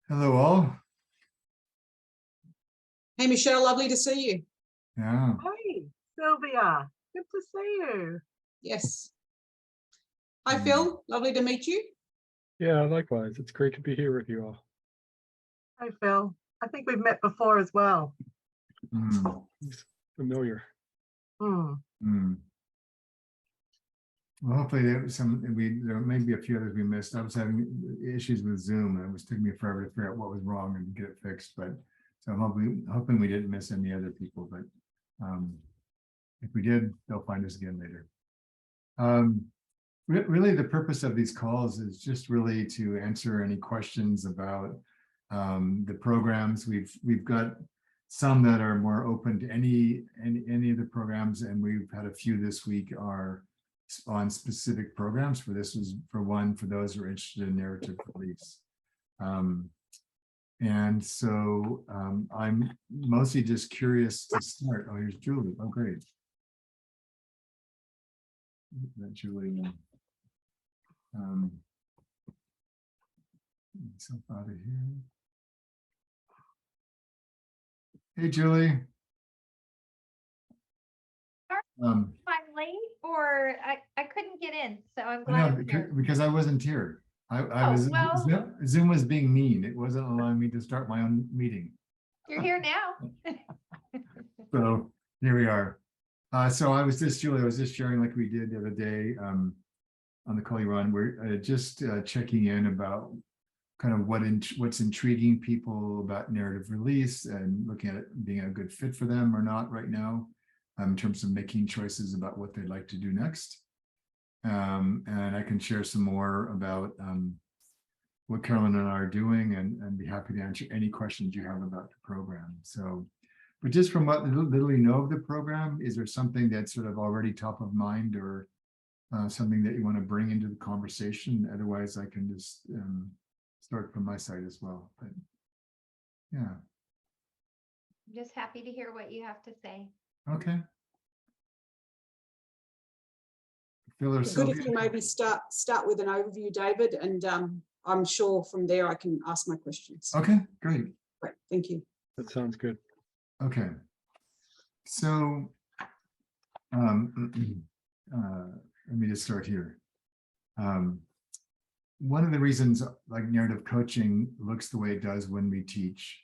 Hello all. Hey, Michelle, lovely to see you. Yeah. Hey, Sylvia, good to see you. Yes. Hi, Phil. Lovely to meet you. Yeah, likewise. It's great to be here with you all. Hi, Phil. I think we've met before as well. Mm, It's familiar. Hmm. mm. Well, hopefully there may be a few others we missed. I was having issues with Zoom, and it was taking me forever to figure out what was wrong and get it fixed. But so I'm hoping we didn't miss any other people. But if we did, they'll find us again later. Really, the purpose of these calls is just really to answer any questions about the programs. We've got some that are more open to any of the programs, and we've had a few this week are on specific programs. For this was for those who are interested in narrative release. And so I'm mostly just curious to start. Oh, here's Julie. Oh, great. That Julie. Myself out of here. Hey, Julie. I'm late, or I couldn't get in, so I'm I glad know I'm here. because I wasn't here. I was well. Zoom was being mean. It wasn't allowing me to start my own meeting. You're here now. So here we are. So Julie, I was just sharing like we did the other day on the call you on. We're just checking in about kind of what's intriguing people about narrative release and looking at it being a good fit for them or not right now, in terms of making choices about what they'd like to do next. And I can share some more about what Carolyn and I are doing, and be happy to answer any questions you have about the program. So, but just from what little you know of the program, is there something that's sort of already top of mind, or something that you want to bring into the conversation? Otherwise, I can just start from my side as well. But yeah. I'm just happy to hear what you have to say. Okay. Phil or Good Sylvia? if you maybe start with an overview, David, and I'm sure from there I can ask my questions. Okay, great. Great, thank you. That sounds good. Okay. So let me just start here. One of the reasons like narrative coaching looks the way it does when we teach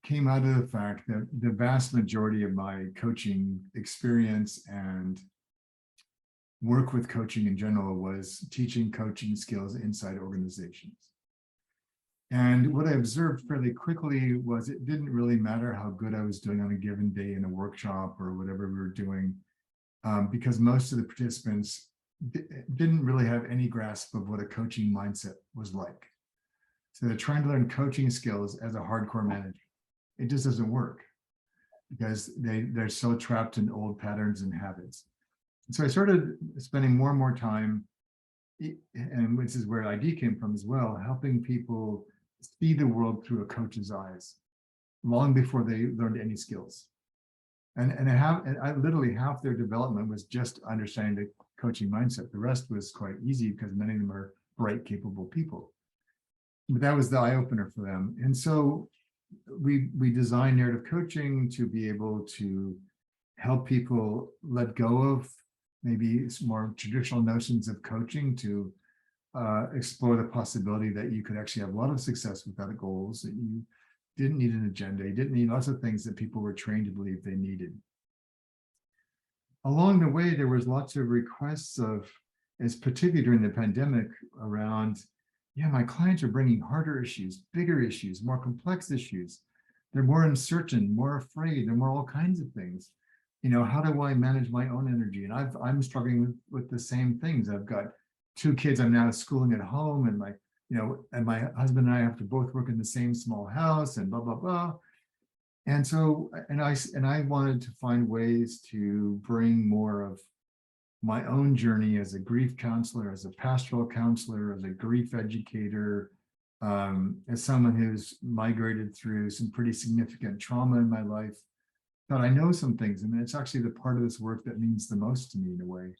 came out of the fact that the vast majority of my coaching experience and work with coaching in general was teaching coaching skills inside organizations. And what I observed fairly quickly was it didn't really matter how good I was doing on a given day in a workshop or whatever we were doing, because most of the participants didn't really have any grasp of what a coaching mindset was like. So they're trying to learn coaching skills as a hardcore manager. It just doesn't work because they're so trapped in old patterns and habits. And so I started spending more and more time, and this is where ID came from as well, helping people see the world through a coach's eyes long before they learned any skills. And I literally half their development was just understanding the coaching mindset. The rest was quite easy because many of them are bright, capable people. But that was the eye opener for them. And so we designed narrative coaching to be able to help people let go of maybe more traditional notions of coaching, to explore the possibility that you could actually have a lot of success without goals, that you didn't need an agenda, you didn't need lots of things that people were trained to believe they needed. Along the way, there was lots of requests of, as particularly during the pandemic, around, yeah, my clients are bringing harder issues, bigger issues, more complex issues. They're more uncertain, more afraid, they're more all kinds of things. You know, how do I manage my own energy? And I'm struggling with the same things. I've got 2 kids I'm now schooling at home, and my husband and I have to both work in the same small house, and blah, blah, blah. And so, and I wanted to find ways to bring more of my own journey as a grief counselor, as a pastoral counselor, as a grief educator, as someone who's migrated through some pretty significant trauma in my life, that I know some things. I mean, it's actually the part of this work that means the most to me in a way.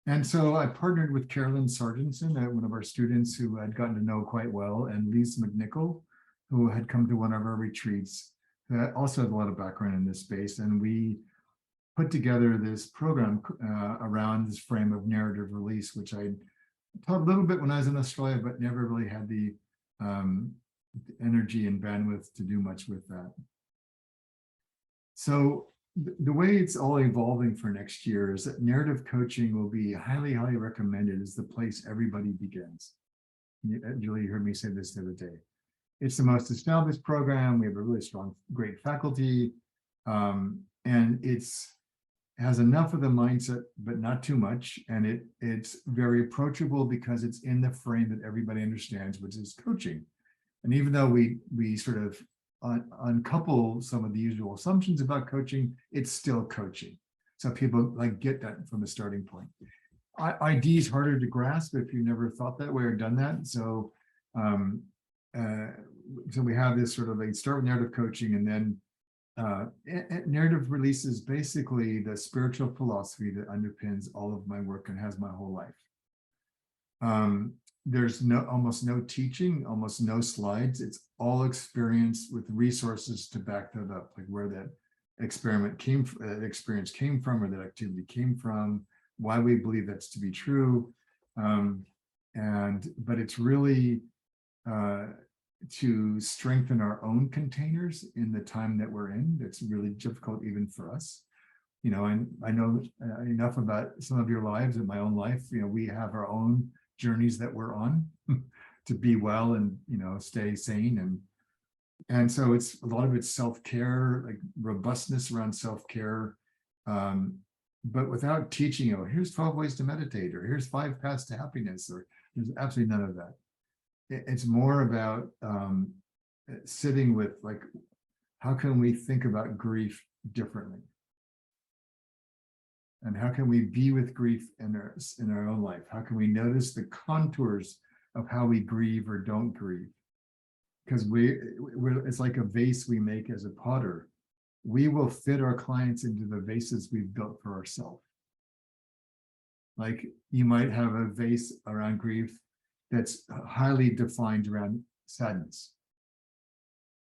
And so I partnered with Carolyn Sargentson, one of our students who I'd gotten to know quite well, and Lisa McNichol, who had come to one of our retreats, that also had a lot of background in this space. And we put together this program around this frame of narrative release, which I taught a little bit when I was in Australia, but never really had the energy and bandwidth to do much with that. So the way it's all evolving for next year is that narrative coaching will be highly, highly recommended as the place everybody begins. Julie, you heard me say this the other day. It's the most established program. We have a really strong, great faculty, and it's has enough of the mindset, but not too much. And it's very approachable because it's in the frame that everybody understands, which is coaching. And even though we sort of uncouple some of the usual assumptions about coaching, it's still coaching. So people like get that from a starting point. ID is harder to grasp if you never thought that way or done that. So so we have this sort of like start with narrative coaching, and then narrative release is basically the spiritual philosophy that underpins all of my work and has my whole life. There's almost no teaching, almost no slides. It's all experience with resources to back that up, like where that experience came from, or that activity came from, why we believe that's to be true. But it's really to strengthen our own containers in the time that we're in. That's really difficult even for us. You know, and I know enough about some of your lives and my own life. You know, we have our own journeys that we're on to be well and, you know, stay sane. And so it's a lot of it's self-care, like robustness around self-care. But without teaching, you know, here's 12 ways to meditate, or here's 5 paths to happiness, or there's absolutely none of that. It's more about sitting with, like, how can we think about grief differently? And how can we be with grief in our own life? How can we notice the contours of how we grieve or don't grieve? Because it's like a vase we make as a potter. We will fit our clients into the vases we've built for ourselves. Like, you might have a vase around grief that's highly defined around sadness.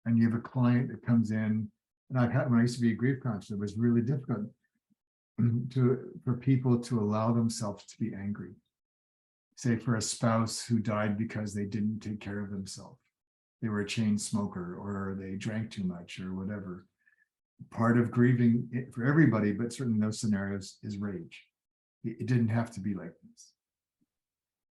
And you have a client that comes in, and I've had, when I used to be a grief counselor, it was really difficult for people to allow themselves to be angry. Say for a spouse who died because they didn't take care of themselves. They were a chain smoker, or they drank too much, or whatever. Part of grieving for everybody, but certainly in those scenarios, is rage. It didn't have to be like this.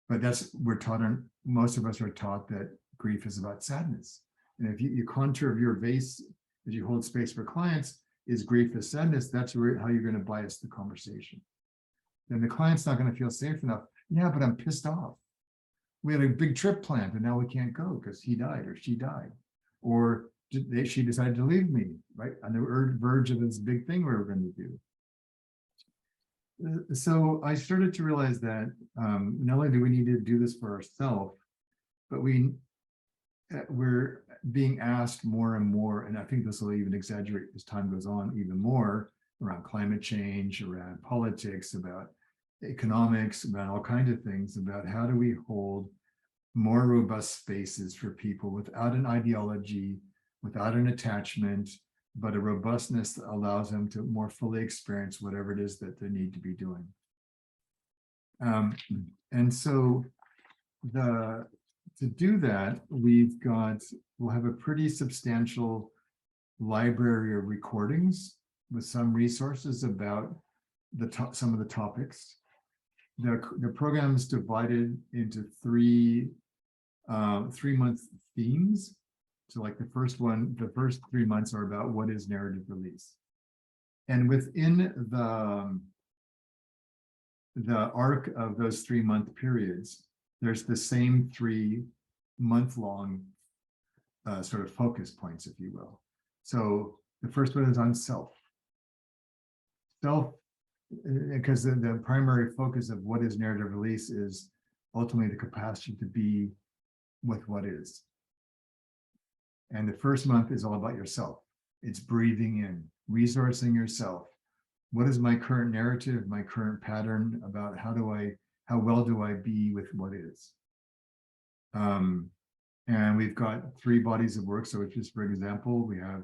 But we're taught, most of us are taught that grief is about sadness. And if you contour of your vase, as you hold space for clients, is grief is sadness, that's how you're going to bias the conversation. Then the client's not going to feel safe enough. Yeah, but I'm pissed off. We had a big trip planned and now we can't go because he died or she died. Or she decided to leave me, right? On the verge of this big thing we were going to do. So I started to realize that not only do we need to do this for ourselves, but we're being asked more and more, and I think this will even exaggerate as time goes on even more, around climate change, around politics, about economics, about all kinds of things, about how do we hold more robust spaces for people without an ideology, without an attachment, but a robustness that allows them to more fully experience whatever it is that they need to be doing. And so to do that, we'll have a pretty substantial library of recordings with some resources about some of the topics. The program is divided into 3-month themes. So like the first 3 months are about what is narrative release. And within the arc of those 3-month periods, there's the same 3-month-long sort of focus points, if you will. So the first one is on self. Self, because the primary focus of what is narrative release is ultimately the capacity to be with what is. And the first month is all about yourself. It's breathing in, resourcing yourself, what is my current narrative, my current pattern about how well do I be with what is? And we've got 3 bodies of work. So just for example, we have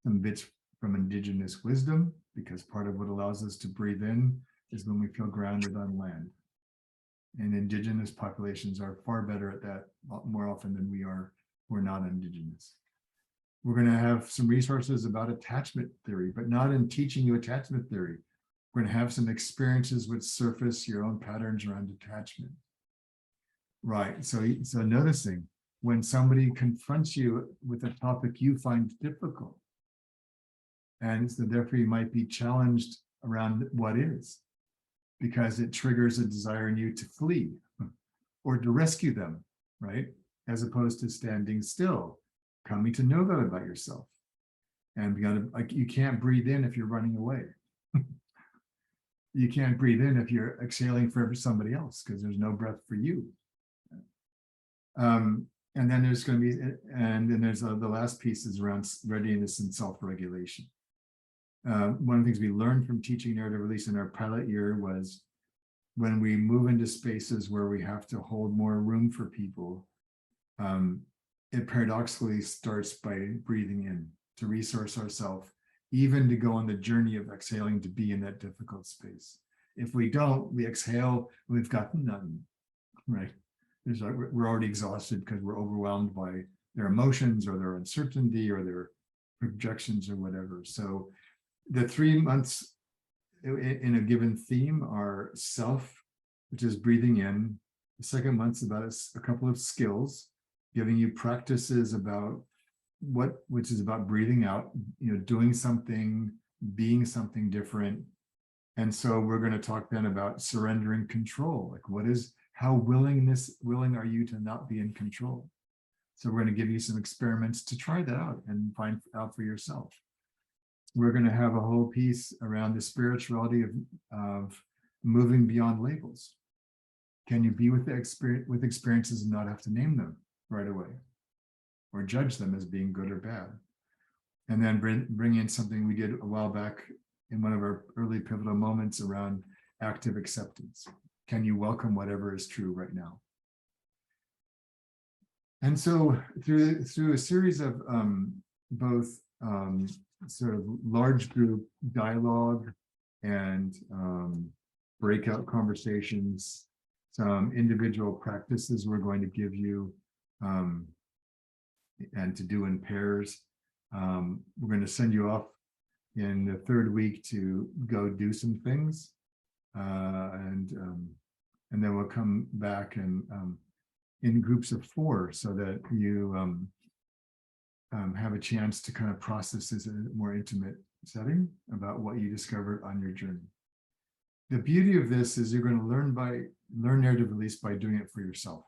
some bits from indigenous wisdom, because part of what allows us to breathe in is when we feel grounded on land. And indigenous populations are far better at that more often than we are. We're not indigenous. We're going to have some resources about attachment theory, but not in teaching you attachment theory. We're going to have some experiences which surface your own patterns around attachment. Right. So noticing when somebody confronts you with a topic you find difficult, and so therefore you might be challenged around what is, because it triggers a desire in you to flee or to rescue them, right? As opposed to standing still, coming to know that about yourself. And like, you can't breathe in if you're running away. You can't breathe in if you're exhaling for somebody else, because there's no breath for you. And then there's going to be, and then there's the last piece is around readiness and self-regulation. One of the things we learned from teaching narrative release in our pilot year was when we move into spaces where we have to hold more room for people, it paradoxically starts by breathing in to resource ourselves, even to go on the journey of exhaling to be in that difficult space. If we don't, we exhale, we've got none, right? We're already exhausted because we're overwhelmed by their emotions or their uncertainty or their projections or whatever. So the 3 months in a given theme are self, which is breathing in. The second month's about a couple of skills, giving you practices about which is about breathing out, doing something, being something different. And so we're going to talk then about surrendering control. Like how willing are you to not be in control? So we're going to give you some experiments to try that out and find out for yourself. We're going to have a whole piece around the spirituality of moving beyond labels. Can you be with experiences and not have to name them right away or judge them as being good or bad? And then bring in something we did a while back in one of our early pivotal moments around active acceptance. Can you welcome whatever is true right now? And so through a series of both sort of large group dialogue and breakout conversations, some individual practices we're going to give you and to do in pairs. We're going to send you off in the 3rd week to go do some things. And then we'll come back and in groups of 4 so that you have a chance to kind of process this in a more intimate setting about what you discovered on your journey. The beauty of this is you're going to learn narrative release by doing it for yourself.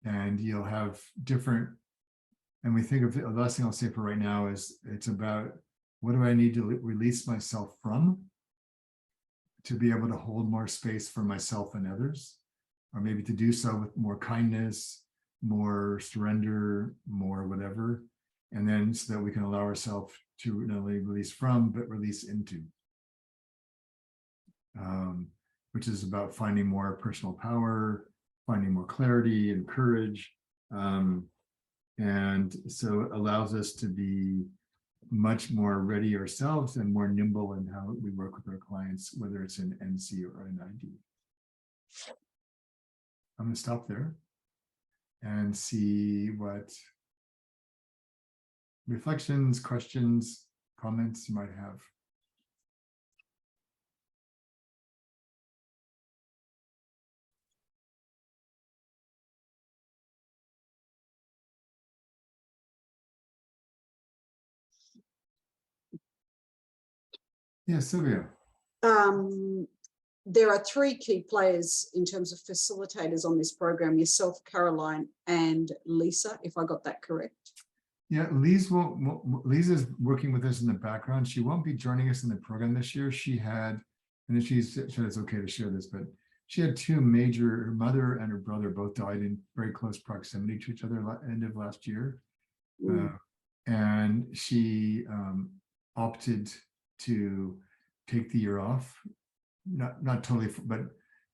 And you'll have different, and we think of the last thing I'll say for right now is it's about what do I need to release myself from to be able to hold more space for myself and others, or maybe to do so with more kindness, more surrender, more whatever, and then so that we can allow ourselves to not only release from, but release into, which is about finding more personal power, finding more clarity and courage. And so it allows us to be much more ready ourselves and more nimble in how we work with our clients, whether it's in NC or an ID. I'm going to stop there and see what reflections, questions, comments you might have. Yeah, Sylvia. There are 3 key players in terms of facilitators on this program: yourself, Caroline, and Lisa, if I got that correct. Yeah, Lisa's working with us in the background. She won't be joining us in the program this year. She had, and she said it's okay to share this, but she had 2 major, her mother and her brother both died in very close proximity to each other end of last year. And she opted to take the year off, not totally, but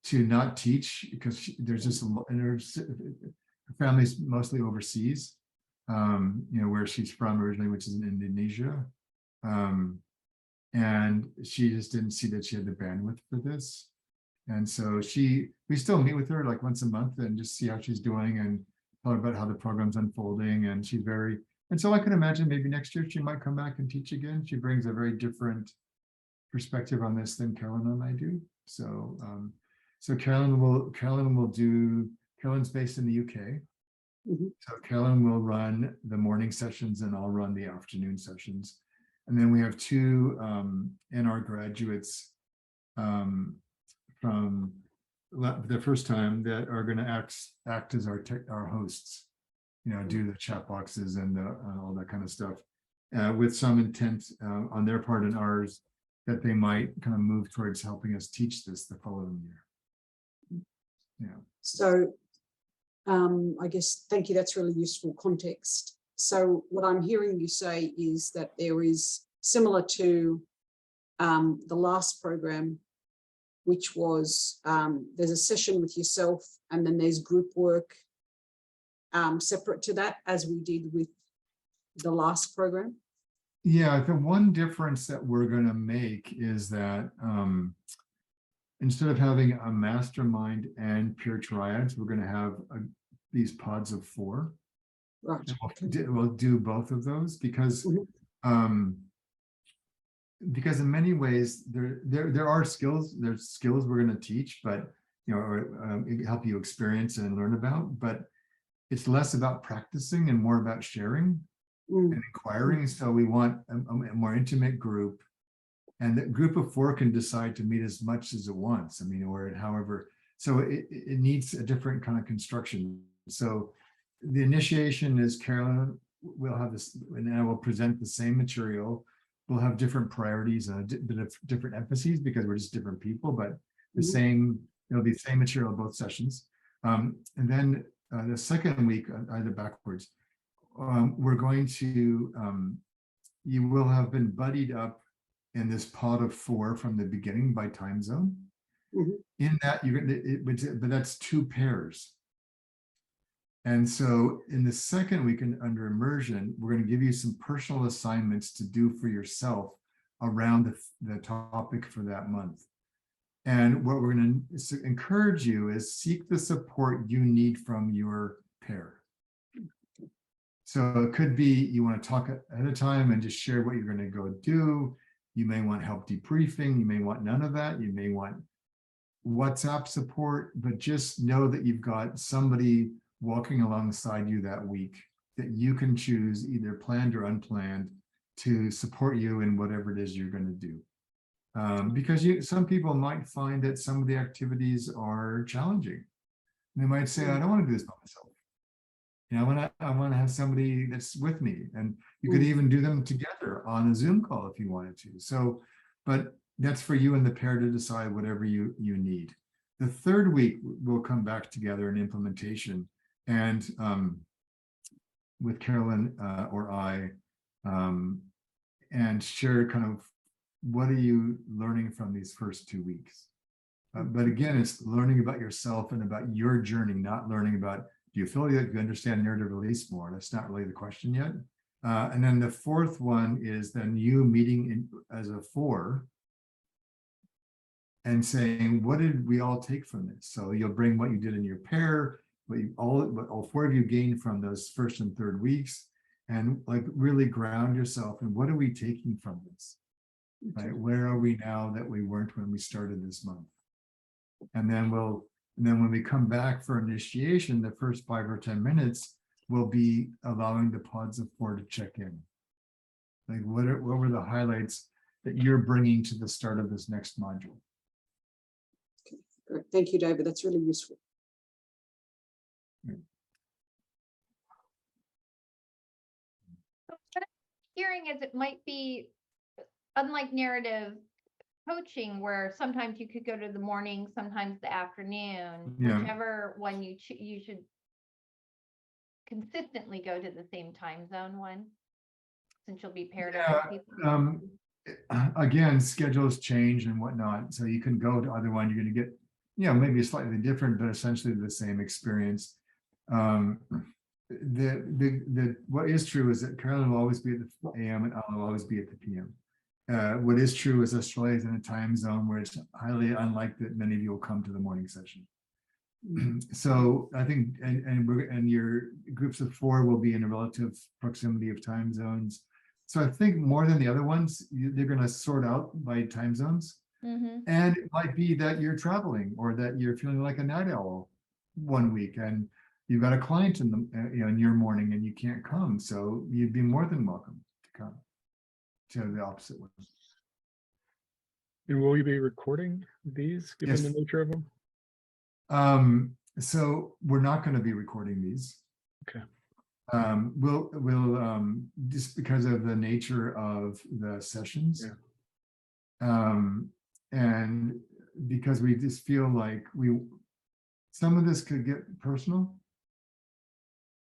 to not teach because there's just and her family's mostly overseas, where she's from originally, which is in Indonesia. And she just didn't see that she had the bandwidth for this. And so we still meet with her like once a month and just see how she's doing and tell her about how the program's unfolding. And and so I can imagine maybe next year she might come back and teach again. She brings a very different perspective on this than Carolyn and I do. So, Carolyn's based in the UK. So Carolyn will run the morning sessions and I'll run the afternoon sessions. And then we have two NR graduates from the first time that are going to act as our hosts, do the chat boxes and all that kind of stuff, with some intent on their part and ours that they might kind of move towards helping us teach this the following year. Yeah. So I guess, thank you, that's really useful context. So what I'm hearing you say is that there is, similar to the last program, which was there's a session with yourself and then there's group work separate to that, as we did with the last program. Yeah, the one difference that we're going to make is that instead of having a mastermind and peer triads, we're going to have these pods of 4. Right. We'll do both of those because because in many ways there are skills. There's skills we're going to teach, but help you experience and learn about. But it's less about practicing and more about sharing and inquiring. So we want a more intimate group, and the group of 4 can decide to meet as much as it wants. Or however. So it needs a different kind of construction. So the initiation is Carolyn will have this, and I will present the same material. We'll have different priorities and a bit of different emphases because we're just different people, but it'll be the same material both sessions. And then the second week, either backwards, we're going to, you will have been buddied up in this pod of 4 from the beginning by time zone. In that, but that's 2 pairs. And so in the second week under immersion, we're going to give you some personal assignments to do for yourself around the topic for that month. And what we're going to encourage you is seek the support you need from your pair. So it could be you want to talk ahead of time and just share what you're going to go do. You may want help debriefing. You may want none of that. You may want WhatsApp support, but just know that you've got somebody walking alongside you that week that you can choose, either planned or unplanned, to support you in whatever it is you're going to do. Because some people might find that some of the activities are challenging. They might say, I don't want to do this by myself. I want to have somebody that's with me, and you could even do them together on a Zoom call if you wanted to. So, but that's for you and the pair to decide whatever you need. The third week, we'll come back together in implementation, and with Carolyn or I, and share kind of what are you learning from these first 2 weeks. But again, it's learning about yourself and about your journey, not learning about, do you feel like you understand narrative release more? That's not really the question yet. And then the fourth one is then you meeting as a 4 and saying, what did we all take from this? So you'll bring what you did in your pair, what all 4 of you gained from those first and third weeks, and like really ground yourself in what are we taking from this? Right? Where are we now that we weren't when we started this month? And then when we come back for initiation, the first 5 or 10 minutes will be allowing the pods of 4 to check in. Like what were the highlights that you're bringing to the start of this next module? Okay, great. Thank you, David. That's really useful. So what I'm hearing is it might be, unlike narrative coaching, where sometimes you could go to the morning, sometimes the afternoon, whichever one you should consistently go to the same time zone one, since you'll be paired up with people. again, schedules change and whatnot, so you can go to other one, you're gonna get, maybe slightly different, but essentially the same experience. What is true is that Carolyn will always be at the AM and I'll always be at the PM. What is true is Australia is in a time zone where it's highly unlikely that many of you will come to the morning session. So I think, and your groups of 4 will be in a relative proximity of time zones. So I think more than the other ones, they're going to sort out by time zones. And it might be that you're traveling or that you're feeling like a night owl one week and you've got a client in the in your morning and you can't come. So you'd be more than welcome to come to the opposite one. And will you be recording these, given Yes. the nature of them? So we're not going to be recording these. Okay. We'll just because of the nature of the sessions. Yeah. And because we just feel like some of this could get personal.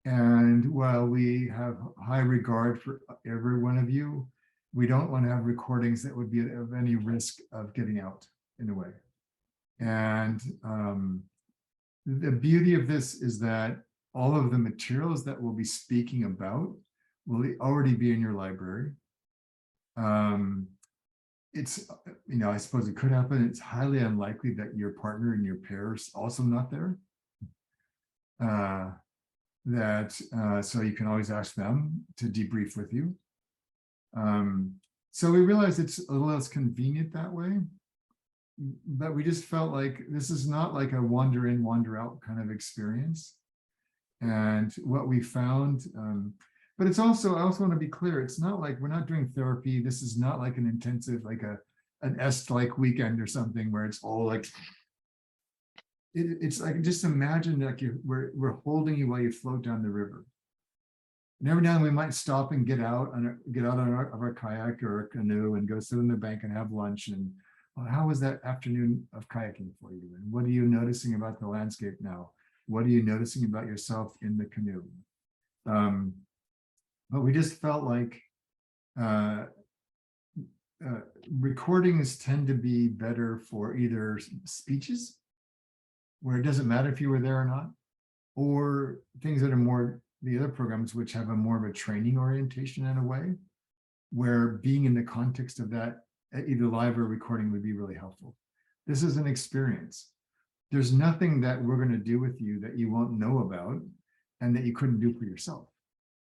And while we have high regard for every one of you, we don't want to have recordings that would be of any risk of getting out in a way. And the beauty of this is that all of the materials that we'll be speaking about will already be in your library. It's, I suppose it could happen. It's highly unlikely that your partner and your pair is also not there. So you can always ask them to debrief with you. So we realized it's a little less convenient that way, but we just felt like this is not like a wander in, wander out kind of experience. And what we found, but it's also, I also want to be clear, it's not like we're not doing therapy. This is not like an intensive, like an est-like weekend or something where it's all like, it's like, just imagine like we're holding you while you float down the river. And every now and then we might stop and get out of our kayak or our canoe and go sit on the bank and have lunch. And well, how was that afternoon of kayaking for you? And what are you noticing about the landscape now? What are you noticing about yourself in the canoe? But we just felt like recordings tend to be better for either speeches, where it doesn't matter if you were there or not, or things that are more, the other programs which have a more of a training orientation in a way, where being in the context of that, either live or recording, would be really helpful. This is an experience. There's nothing that we're going to do with you that you won't know about and that you couldn't do for yourself.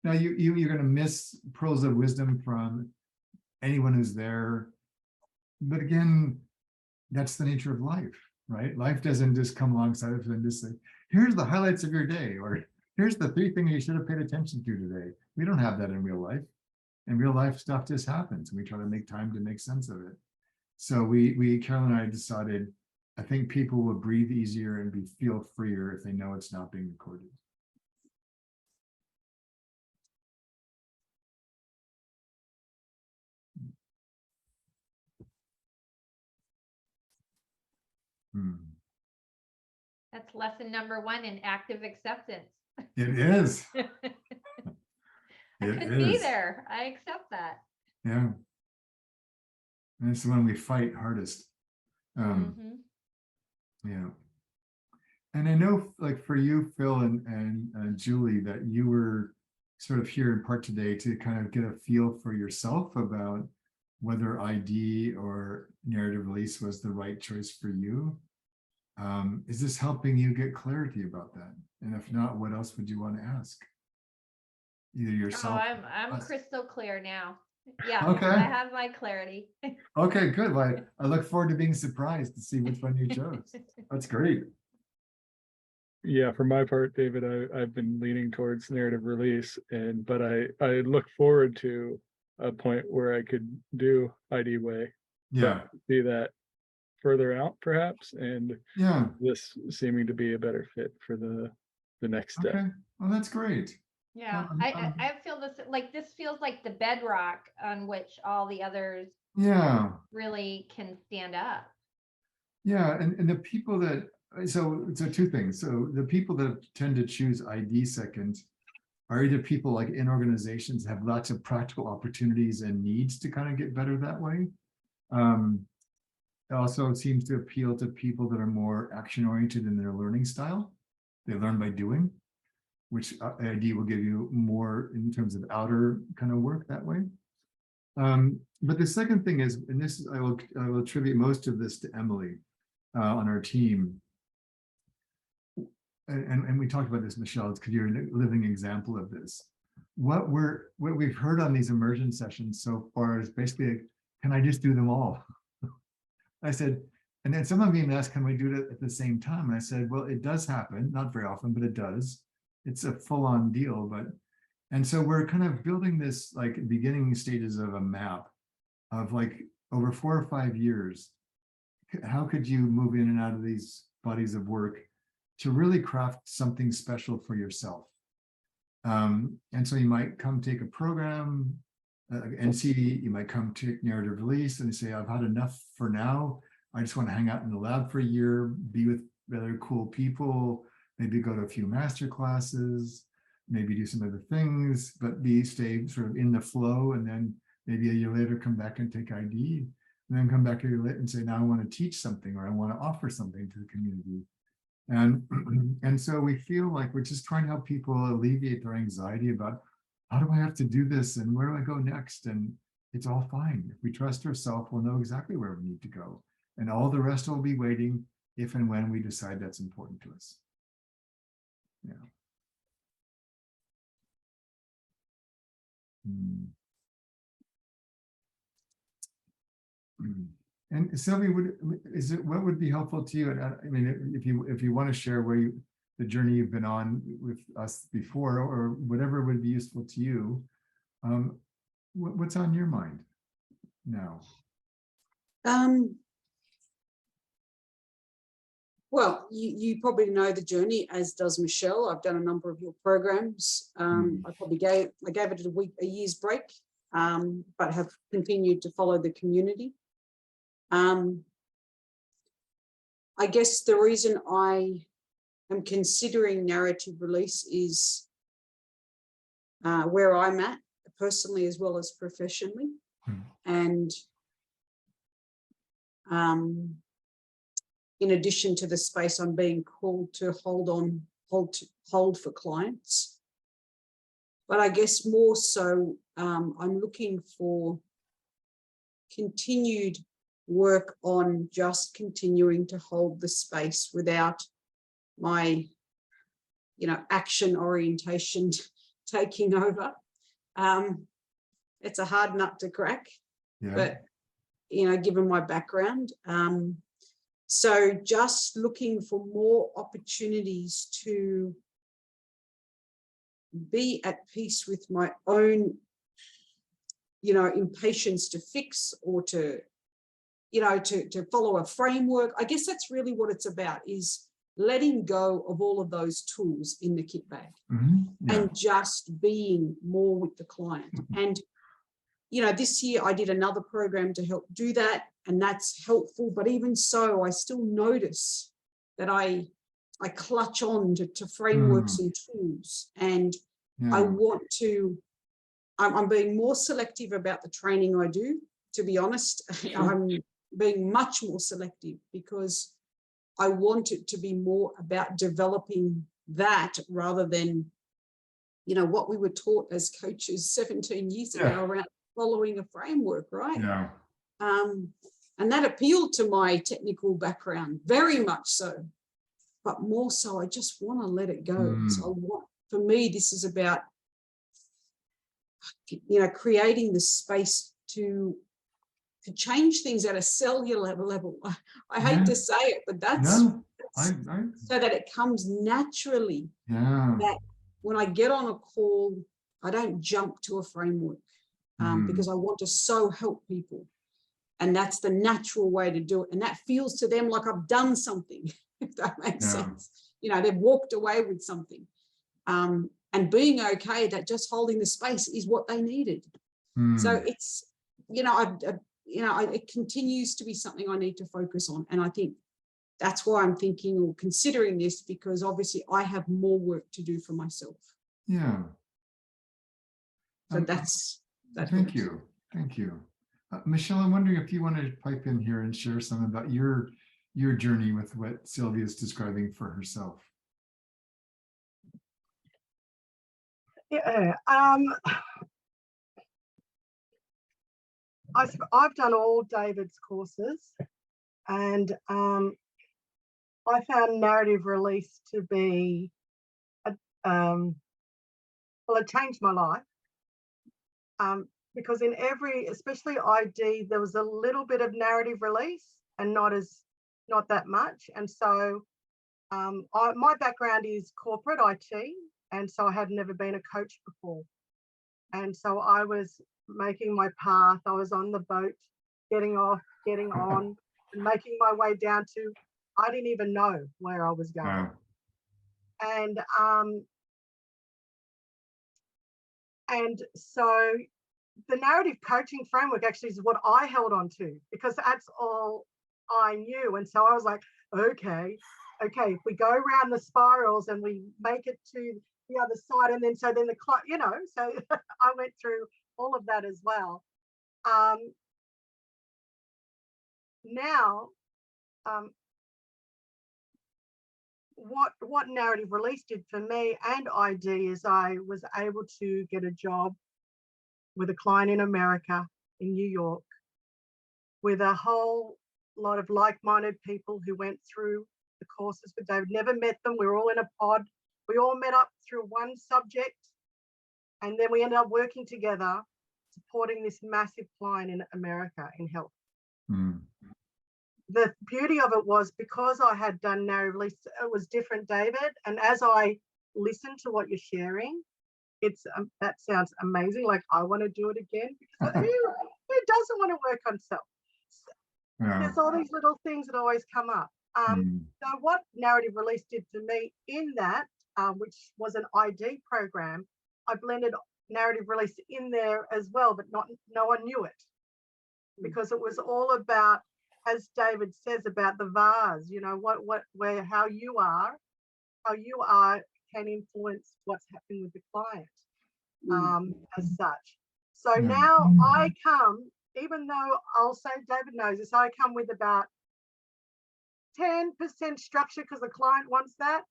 Now you're going to miss pearls of wisdom from anyone who's there. But again, that's the nature of life, right? Life doesn't just come alongside of it and just say, here's the highlights of your day, or here's the 3 things you should have paid attention to today. We don't have that in real life. In real life, stuff just happens, and we try to make time to make sense of it. So Carolyn and I decided, I think people will breathe easier and feel freer if they know it's not being recorded. That's lesson number 1 in active acceptance. It is. I It couldn't be is. there. I accept that. Yeah. And it's the one we fight hardest. Yeah. And I know, like for you, Phil and Julie, that you were sort of here in part today to kind of get a feel for yourself about whether ID or narrative release was the right choice for you. Is this helping you get clarity about that? And if not, what else would you want to ask? Either yourself. Oh, I'm crystal clear now. Yeah, Okay. I have my clarity. Okay, good. Well, I look forward to being surprised to see which one you chose. That's great. Yeah, for my part, David, I've been leaning towards narrative release, but I look forward to a point where I could do ID way. Yeah. See that further out, perhaps, and Yeah. this seeming to be a better fit for the next step. Okay. Well, that's great. Yeah, I feel this feels like the bedrock on which all the others really can stand up. Yeah, and the people that, so 2 things. So the people that tend to choose ID second, are either people like in organizations have lots of practical opportunities and needs to kind of get better that way. It also seems to appeal to people that are more action oriented in their learning style. They learn by doing, which ID will give you more in terms of outer kind of work that way. But the second thing is, and this I will attribute most of this to Emily on our team. And we talked about this, Michelle, because you're a living example of this. What we've heard on these immersion sessions so far is basically, can I just do them all? I said, and then some of you asked, can we do it at the same time? And I said, well, it does happen, not very often, but it does. It's a full-on deal, and so we're kind of building this like beginning stages of a map of like over 4 or 5 years. How could you move in and out of these bodies of work to really craft something special for yourself? And so you might come take a program, NC, you might come take narrative release and say, I've had enough for now. I just want to hang out in the lab for a year, be with other cool people, maybe go to a few master classes, maybe do some other things, but stay sort of in the flow. And then maybe a year later, come back and take ID, and then come back a year later and say, now I want to teach something, or I want to offer something to the community. And so we feel like we're just trying to help people alleviate their anxiety about, how do I have to do this and where do I go next? And it's all fine. If we trust ourselves, we'll know exactly where we need to go. And all the rest will be waiting if and when we decide that's important to us. Yeah. And Sylvie, what would be helpful to you? I mean, if you want to share the journey you've been on with us before, or whatever would be useful to you, what's on your mind now? Well, you probably know the journey, as does Michelle. I've done a number of your programs. I probably gave it a year's break, but have continued to follow the community. I guess the reason I am considering narrative release is where I'm at personally as well as professionally. And in addition to the space I'm being called to hold for clients. But I guess more so, I'm looking for continued work on just continuing to hold the space without my, action orientation taking over. It's a hard nut to crack, but, given my background. So just looking for more opportunities to be at peace with my own, impatience to fix or to follow a framework. I guess that's really what it's about, is letting go of all of those tools in the kit bag and just being more with the client. And, this year I did another program to help do that, and that's helpful. But even so, I still notice that I clutch on to frameworks and tools, and I'm being more selective about the training I do, to be honest. I'm being much more selective because I want it to be more about developing that rather than, what we were taught as coaches 17 years ago around following a framework, right? Yeah. And that appealed to my technical background, very much so. But more so, I just want to let it go. So for me, this is about, creating the space to change things at a cellular level. I hate to say it, but that's so that it comes naturally. That when I get on a call, I don't jump to a framework because I want to so help people. And that's the natural way to do it. And that feels to them like I've done something, if that makes sense. They've walked away with something. And being okay that just holding the space is what they needed. So it's, it continues to be something I need to focus on. And I think that's why I'm thinking or considering this, because obviously I have more work to do for myself. Yeah. So that's Thank you. Thank you. Michelle, I'm wondering if you want to pipe in here and share some about your journey with what Sylvia is describing for herself. Yeah. I've done all David's courses, and I found narrative release to be well, it changed my life. Because in every, especially ID, there was a little bit of narrative release and not that much. And so my background is corporate IT, and so I had never been a coach before. And so I was making my path. I was on the boat, getting off, getting on, and making my way down to, I didn't even know where I was going. And so the narrative coaching framework actually is what I held on to, because that's all I knew. And so I was like, okay, if we go around the spirals and we make it to the other side, and then so I went through all of that as well. Now, what narrative release did for me and ID is I was able to get a job with a client in America, in New York, with a whole lot of like-minded people who went through the courses with David. Never met them. We were all in a pod. We all met up through one subject, and then we ended up working together, supporting this massive client in America in health. The beauty of it was, because I had done narrative release, it was different, David. And as I listened to what you're sharing, that sounds amazing. Like, I want to do it again, because who doesn't want to work on self? There's all these little things that always come up. So what narrative release did for me in that, which was an ID program, I blended narrative release in there as well, but no one knew it, because it was all about, as David says, about the vase, how you are can influence what's happening with the client, as such. So now I come, even though I'll say David knows this, I come with about 10% structure because the client wants that,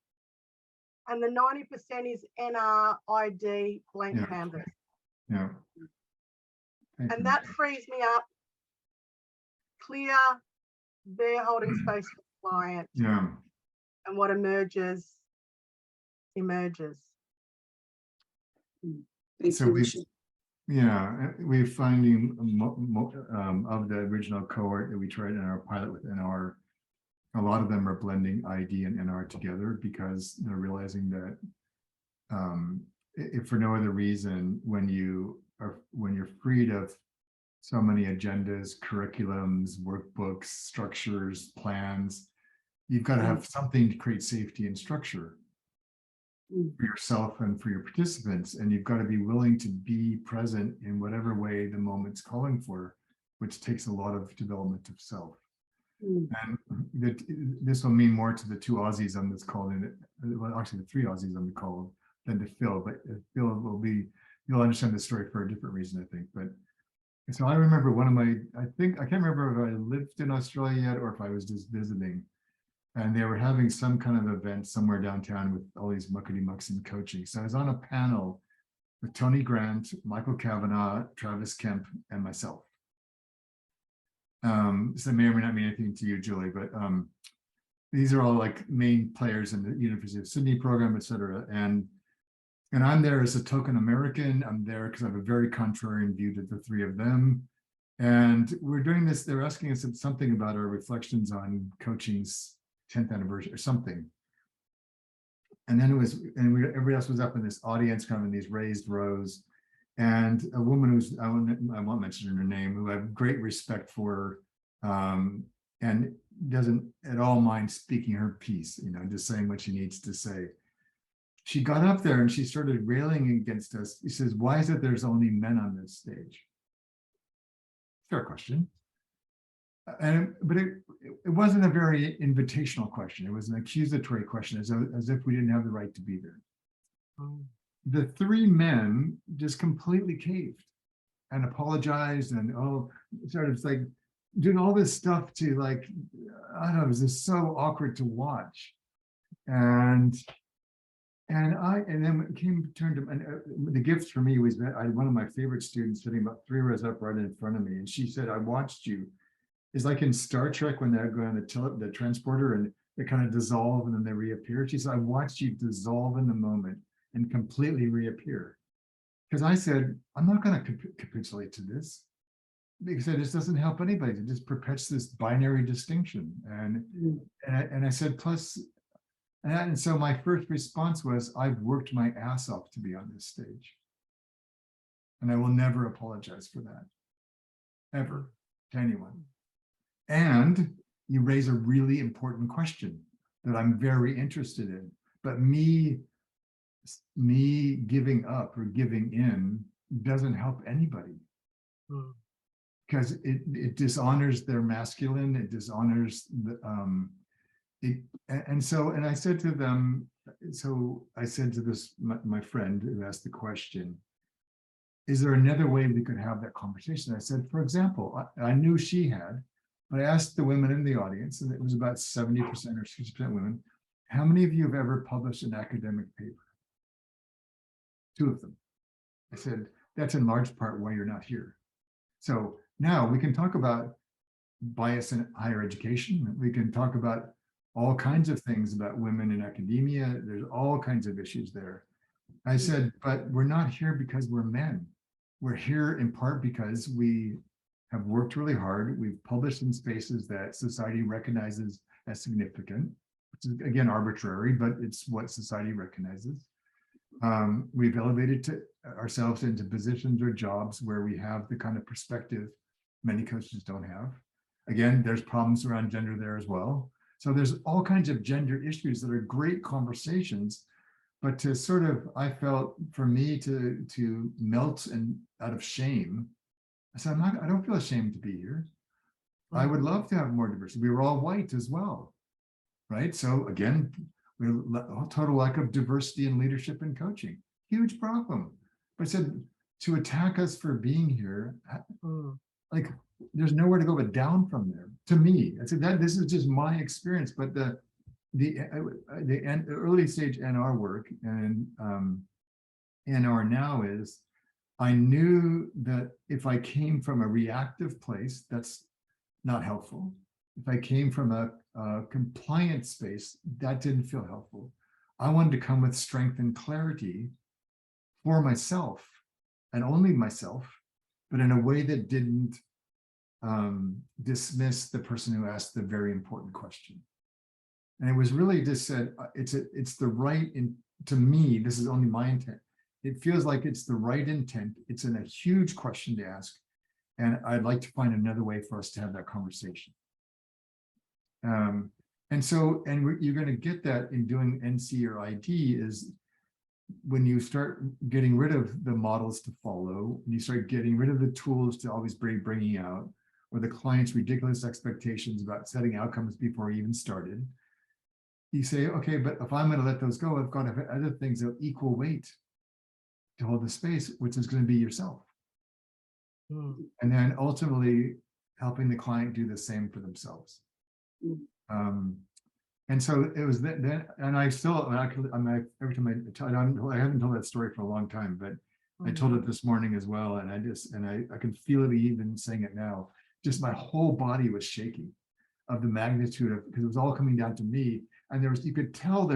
and the 90% is NRID blank canvas. And that frees me up, clear, they're holding space for the client. And what emerges. So we're finding of the original cohort that we tried in our pilot with NR, a lot of them are blending ID and NR together, because they're realizing that if for no other reason, when you're freed of so many agendas, curriculums, workbooks, structures, plans, you've got to have something to create safety and structure for yourself and for your participants. And you've got to be willing to be present in whatever way the moment's calling for, which takes a lot of development of self. And this will mean more to the two Aussies on this call, well, actually the three Aussies on the call, than to Phil, but Phil you'll understand the story for a different reason, I think. But so I remember I can't remember if I lived in Australia yet or if I was just visiting, and they were having some kind of event somewhere downtown with all these muckety mucks in coaching. So I was on a panel with Tony Grant, Michael Kavanagh, Travis Kemp, and myself. So it may or may not mean anything to you, Julie, but these are all like main players in the University of Sydney program, et cetera. And I'm there as a token American. I'm there because I have a very contrarian view to the three of them. And we're doing this, they're asking us something about our reflections on coaching's 10th anniversary or something. And then everybody else was up in this audience, kind of in these raised rows. And a woman who's, I won't mention her name, who I have great respect for, and doesn't at all mind speaking her piece, just saying what she needs to say. She got up there and she started railing against us. She says, why is it there's only men on this stage? Fair question. But it wasn't a very invitational question. It was an accusatory question, as if we didn't have the right to be there. the three men just completely caved and apologized and sort of like doing all this stuff to like, I don't know, it was just so awkward to watch. And then it turned to, and the gift for me was that one of my favorite students sitting about 3 rows up right in front of me. And she said, I watched you. It's like in Star Trek when they're going to the transporter and they kind of dissolve and then they reappear. She said, I watched you dissolve in the moment and completely reappear. Because I said, I'm not going to capitulate to this, because it just doesn't help anybody. It just perpetuates this binary distinction. And I said, plus, and so my first response was, I've worked my ass off to be on this stage. And I will never apologize for that, ever, to anyone. And you raise a really important question that I'm very interested in. But me giving up or giving in doesn't help anybody. Because it dishonors their masculine, it dishonors the and I said to them, so I said to this my friend who asked the question, is there another way we could have that conversation? I said, for example, I knew she had, but I asked the women in the audience, and it was about 70% or 60% women, how many of you have ever published an academic paper? 2 of them. I said, that's in large part why you're not here. So now we can talk about bias in higher education. We can talk about all kinds of things about women in academia. There's all kinds of issues there. I said, but we're not here because we're men. We're here in part because we have worked really hard. We've published in spaces that society recognizes as significant, which is again arbitrary, but it's what society recognizes. We've elevated ourselves into positions or jobs where we have the kind of perspective many coaches don't have. Again, there's problems around gender there as well. So there's all kinds of gender issues that are great conversations, but to sort of, I felt for me to melt and out of shame, I said, I don't feel ashamed to be here. I would love to have more diversity. We were all white as well, right? So again, total lack of diversity in leadership and coaching, huge problem. But I said, to attack us for being here, like there's nowhere to go but down from there. To me, I said that this is just my experience, but the early stage NR work and NR now is, I knew that if I came from a reactive place, that's not helpful. If I came from a compliant space, that didn't feel helpful. I wanted to come with strength and clarity for myself and only myself, but in a way that didn't dismiss the person who asked the very important question. And it was really just said, it's the right, to me, this is only my intent. It feels like it's the right intent. It's a huge question to ask. And I'd like to find another way for us to have that conversation. And you're going to get that in doing NC or ID is when you start getting rid of the models to follow, and you start getting rid of the tools to always bringing out, or the client's ridiculous expectations about setting outcomes before he even started. You say, okay, but if I'm going to let those go, I've got to have other things of equal weight to hold the space, which is going to be yourself. And then ultimately helping the client do the same for themselves. And so it was that, and I still, every time I haven't told that story for a long time, but I told it this morning as well. And I can feel it even saying it now. Just my whole body was shaking of the magnitude of, because it was all coming down to me. And you could tell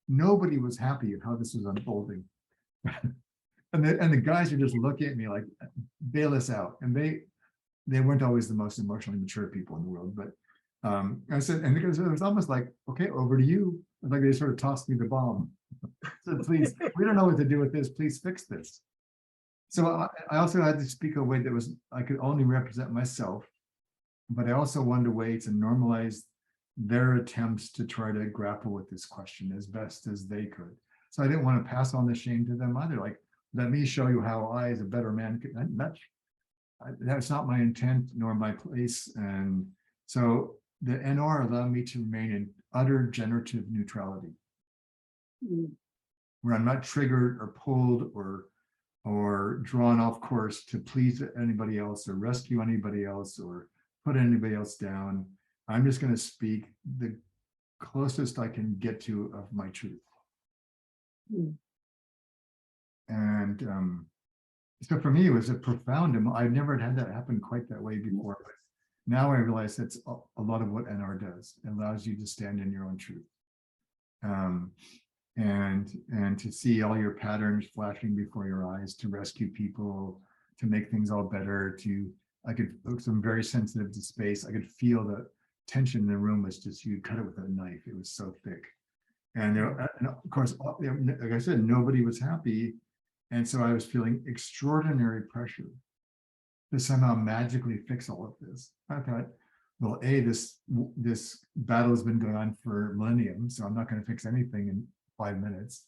nobody was happy with how this was unfolding. and the guys are just looking at me like, bail us out. And they weren't always the most emotionally mature people in the world, but I said, and because it was almost like, okay, over to you. Like they sort of tossed me the bomb. So please, we don't know what to do with this. Please fix this. So I also had to speak a way that I could only represent myself, but I also wanted a way to normalize their attempts to try to grapple with this question as best as they could. So I didn't want to pass on the shame to them either. Like, let me show you how I, as a better man, that's not my intent nor my place. And so the NR allowed me to remain in utter generative neutrality. where I'm not triggered or pulled or drawn off course to please anybody else or rescue anybody else or put anybody else down. I'm just going to speak the closest I can get to of my truth. Mm. And so for me, it was a profound, I've never had that happen quite that way before, but now I realize that's a lot of what NR does. It allows you to stand in your own truth. And to see all your patterns flashing before your eyes, to rescue people, to make things all better, I could, I'm very sensitive to space. I could feel the tension in the room was just, you cut it with a knife. It was so thick. And of course, like I said, nobody was happy. And so I was feeling extraordinary pressure to somehow magically fix all of this. I thought, well, A, this battle has been going on for millennium, so I'm not going to fix anything in 5 minutes.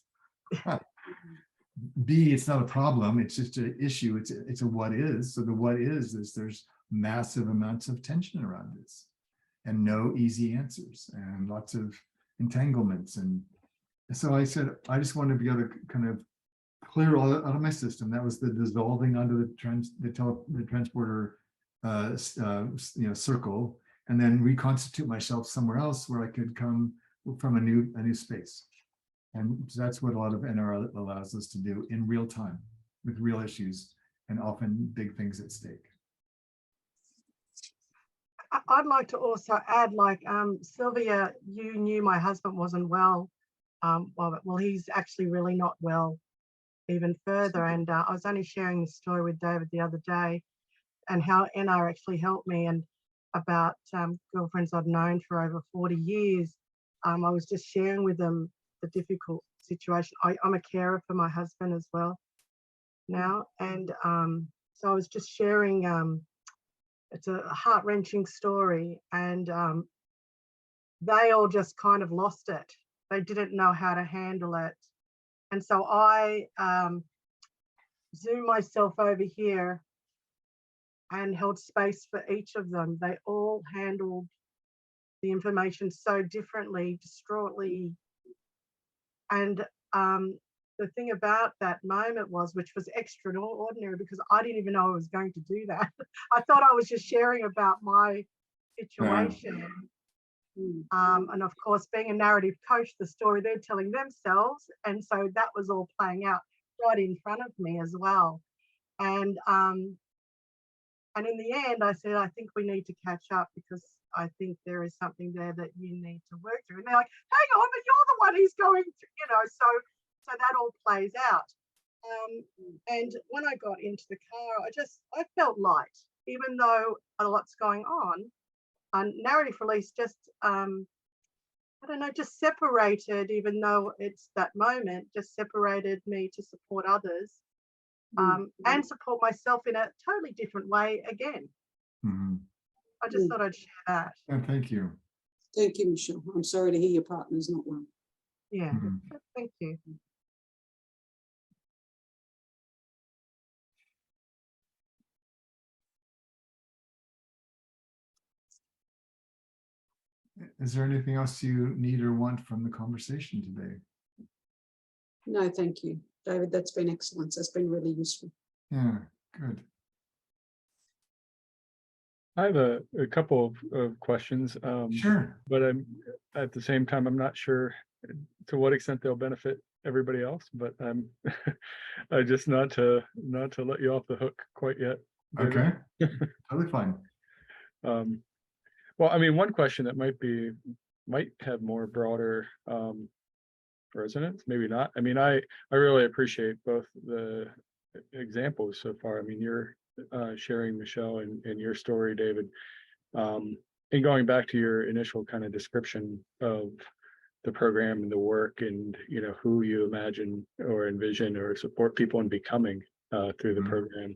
B, it's not a problem, it's just an issue, it's a what is. So the what is there's massive amounts of tension around this and no easy answers and lots of entanglements. And so I said, I just want to be able to kind of clear all out of my system. That was the dissolving under the transporter circle, and then reconstitute myself somewhere else where I could come from a new space. And so that's what a lot of NR allows us to do in real time with real issues and often big things at stake. I'd like to also add, like, Sylvia, you knew my husband wasn't well. Well, he's actually really not well even further. And I was only sharing this story with David the other day and how NR actually helped me, and about girlfriends I've known for over 40 years. I was just sharing with them the difficult situation. I'm a carer for my husband as well now. And so I was just sharing, it's a heart-wrenching story, and they all just kind of lost it. They didn't know how to handle it. And so I zoomed myself over here and held space for each of them. They all handled the information so differently, distraughtly. And the thing about that moment was, which was extraordinary, because I didn't even know I was going to do that. I thought I was just sharing about my situation. And of course, being a narrative coach, the story they're telling themselves. And so that was all playing out right in front of me as well. And in the end, I said, I think we need to catch up, because I think there is something there that you need to work through. And they're like, hang on, but you're the one who's going to, so that all plays out. And when I got into the car, I felt light, even though a lot's going on. And narrative release just, I don't know, just separated, even though it's that moment, just separated me to support others. And support myself in a totally different way again. I just thought I'd share that. And thank you. Thank you, Michelle. I'm sorry to hear your partner's not well. Yeah, thank you. Is there anything else you need or want from the conversation today? No, thank you, David. That's been excellent. That's been really useful. Yeah, good. I have a couple of questions. Sure. But I'm at the same time, I'm not sure to what extent they'll benefit everybody else, but I'm I just not to let you off the hook quite yet. David. Okay. Totally fine. Well, I mean, one question that might have more broader resonance, maybe not. I mean, I really appreciate both the examples so far. I mean, you're sharing, Michelle, and your story, David, and going back to your initial kind of description of the program and the work, and who you imagine or envision or support people in becoming through the program.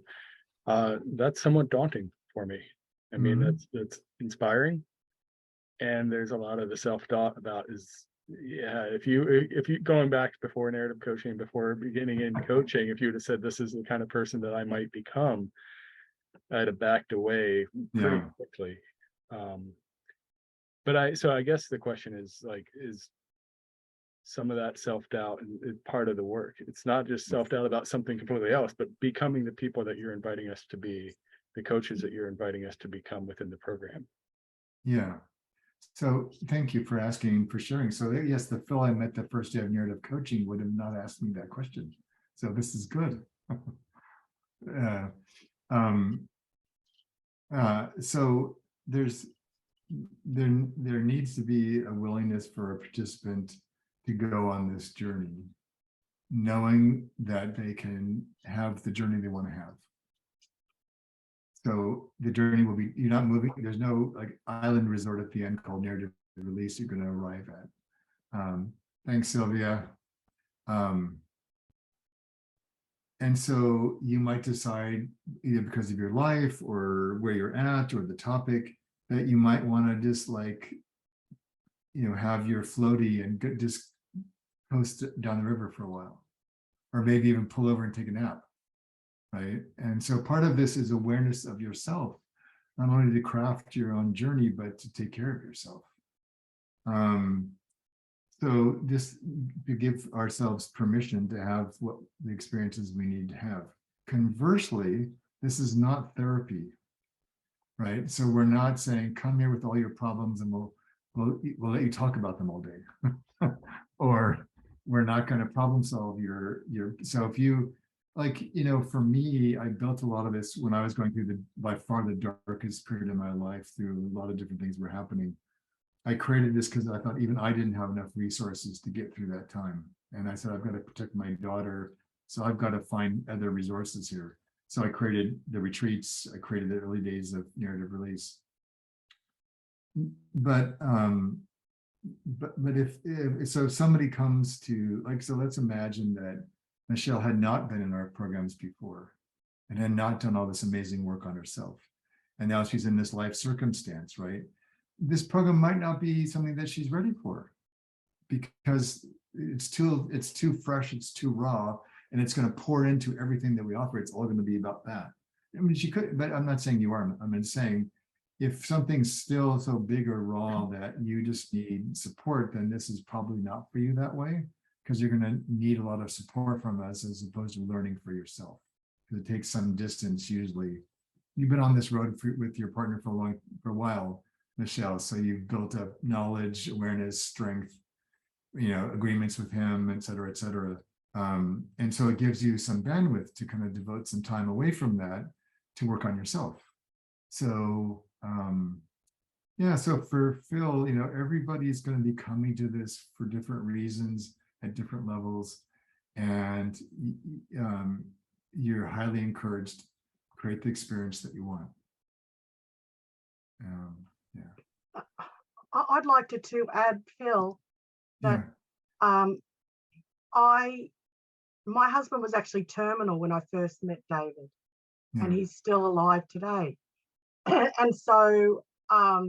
That's somewhat daunting for me. I mean, that's inspiring, and there's a lot of the self-doubt about if you going back before narrative coaching, before beginning in coaching, if you would have said this is the kind of person that I might become, I'd have backed away pretty quickly. But I guess the question is some of that self-doubt and part of the work. It's not just self-doubt about something completely else, but becoming the people that you're inviting us to be, the coaches that you're inviting us to become within the program. Yeah. So thank you for asking, for sharing. So yes, the Phil I met the first day of narrative coaching would have not asked me that question. So this is good. So there needs to be a willingness for a participant to go on this journey, knowing that they can have the journey they want to have. So the journey will be, you're not moving, there's no like island resort at the end called narrative release you're going to arrive at. Thanks, Sylvia. And so you might decide, either because of your life or where you're at or the topic, that you might want to just like, have your floaty and just coast down the river for a while, or maybe even pull over and take a nap, right? And so part of this is awareness of yourself, not only to craft your own journey, but to take care of yourself. So just to give ourselves permission to have what the experiences we need to have. Conversely, this is not therapy, right? So we're not saying, come here with all your problems and we'll let you talk about them all day. Or we're not going to problem solve your, so if you, like, for me, I built a lot of this when I was going through by far the darkest period of my life, through a lot of different things were happening. I created this because I thought even I didn't have enough resources to get through that time. And I said, I've got to protect my daughter. So I've got to find other resources here. So I created the retreats. I created the early days of narrative release. But if somebody comes to, like, so let's imagine that Michelle had not been in our programs before and had not done all this amazing work on herself. And now she's in this life circumstance, right? This program might not be something that she's ready for because it's too fresh, it's too raw, and it's going to pour into everything that we offer. It's all going to be about that. I mean, she could, but I'm not saying you are. I'm saying if something's still so big or raw that you just need support, then this is probably not for you that way, because you're going to need a lot of support from us as opposed to learning for yourself. Because it takes some distance usually. You've been on this road with your partner for a while, Michelle. So you've built up knowledge, awareness, strength, agreements with him, et cetera, et cetera. And so it gives you some bandwidth to kind of devote some time away from that to work on yourself. So yeah, so for Phil, everybody's going to be coming to this for different reasons at different levels. And you're highly encouraged to create the experience that you want. Yeah. I'd like to add, Phil, that my husband was actually terminal when I first met David, and he's still alive today. And so, of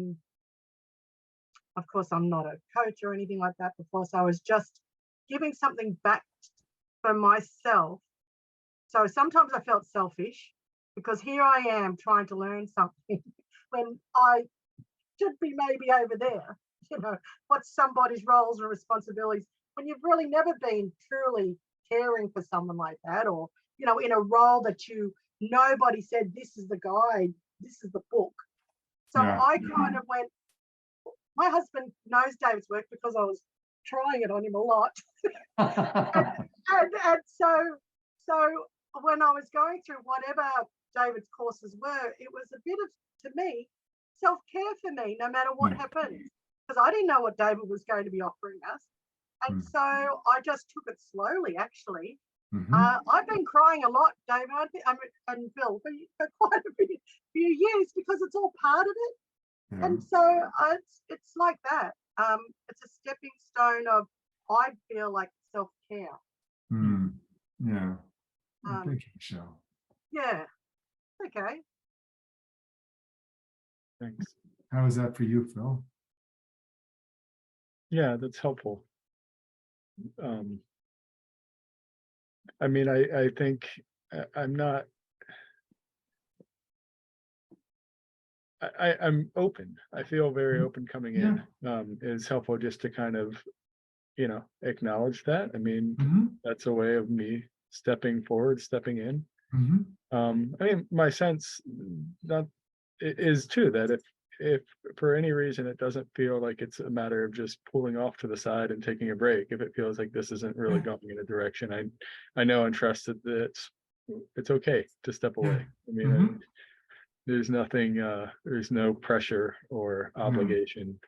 course, I'm not a coach or anything like that before, so I was just giving something back for myself. So sometimes I felt selfish because here I am trying to learn something when I should be maybe over there, what's somebody's roles and responsibilities when you've really never been truly caring for someone like that, or, in a role that nobody said, this is the guide, this is the book. So I kind of went, my husband knows David's work because I was trying it on him a lot. and so when I was going through whatever David's courses were, it was a bit of, to me, self-care for me, no matter what happened, because I didn't know what David was going to be offering us. And so I just took it slowly, actually. I've been crying a lot, David, and Phil, for quite a few years, because it's all part of it. Yeah. And so it's like that. It's a stepping stone of, I feel like, self-care. Yeah. Thank you, Michelle. Yeah. Okay. Thanks. How is that for you, Phil? Yeah, that's helpful. I mean, I think I'm not, I'm open. I feel very open coming in. It's helpful just to kind of, acknowledge that. I mean, Mhm, that's a way of me stepping forward, stepping in. mhm. I mean, my sense that is too that if for any reason it doesn't feel like it's a matter of just pulling off to the side and taking a break, if it feels like this isn't really Yeah. going in a direction, I know and trust that it's okay to step Yeah. away. I mean, Mhm. there's nothing, there's no pressure or Yeah. obligation.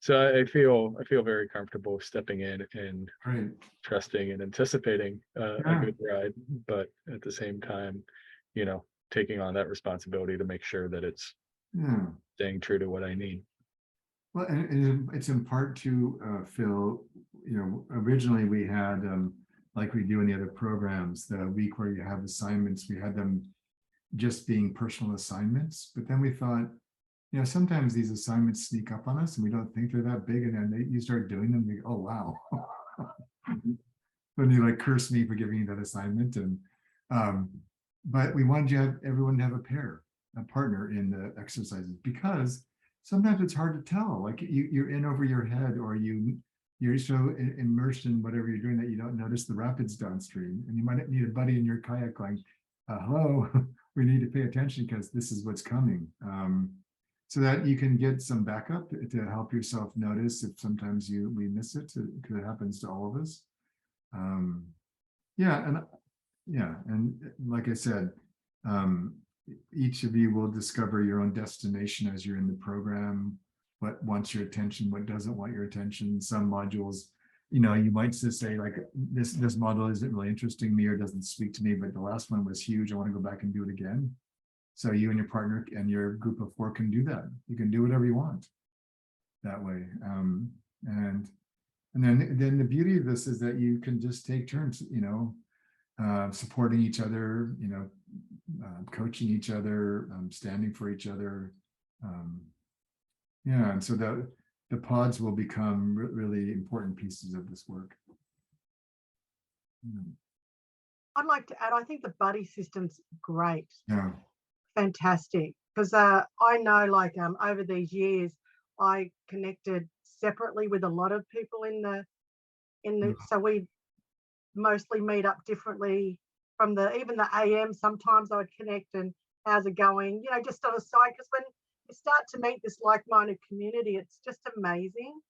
So I feel very comfortable stepping in and Great. trusting and anticipating a Yeah. good ride, but at the same time, taking on that responsibility to make sure that it's Yeah. staying true to what I need. Well, and it's in part to Phil, originally we had, like we do in the other programs, the week where you have assignments, we had them just being personal assignments. But then we thought, sometimes these assignments sneak up on us and we don't think they're that big. And then you start doing them, you go, oh, wow. When you like curse me for giving you that assignment. Um, but we wanted everyone to have a partner in the exercises, because sometimes it's hard to tell. Like you're in over your head, or you're so immersed in whatever you're doing that you don't notice the rapids downstream, and you might need a buddy in your kayak going, "Hello, we need to pay attention because this is what's coming." So that you can get some backup to help yourself notice if sometimes we miss it, because it happens to all of us. Yeah, and like I said, each of you will discover your own destination as you're in the program. What wants your attention, what doesn't want your attention. Some modules, you might just say like this module isn't really interesting me or doesn't speak to me, but the last one was huge, I want to go back and do it again. So you and your partner and your group of 4 can do that. You can do whatever you want that way. And then the beauty of this is that you can just take turns, supporting each other, coaching each other, standing for each other. And so the pods will become really important pieces of this work. I'd like to add, I think the buddy system's great, Yeah. fantastic, because I know, like, over these years, I connected separately with a lot of people in the so we mostly meet up differently from even the AM. Sometimes I would connect and how's it going, just on the side, because when you start to meet this like-minded community, it's just amazing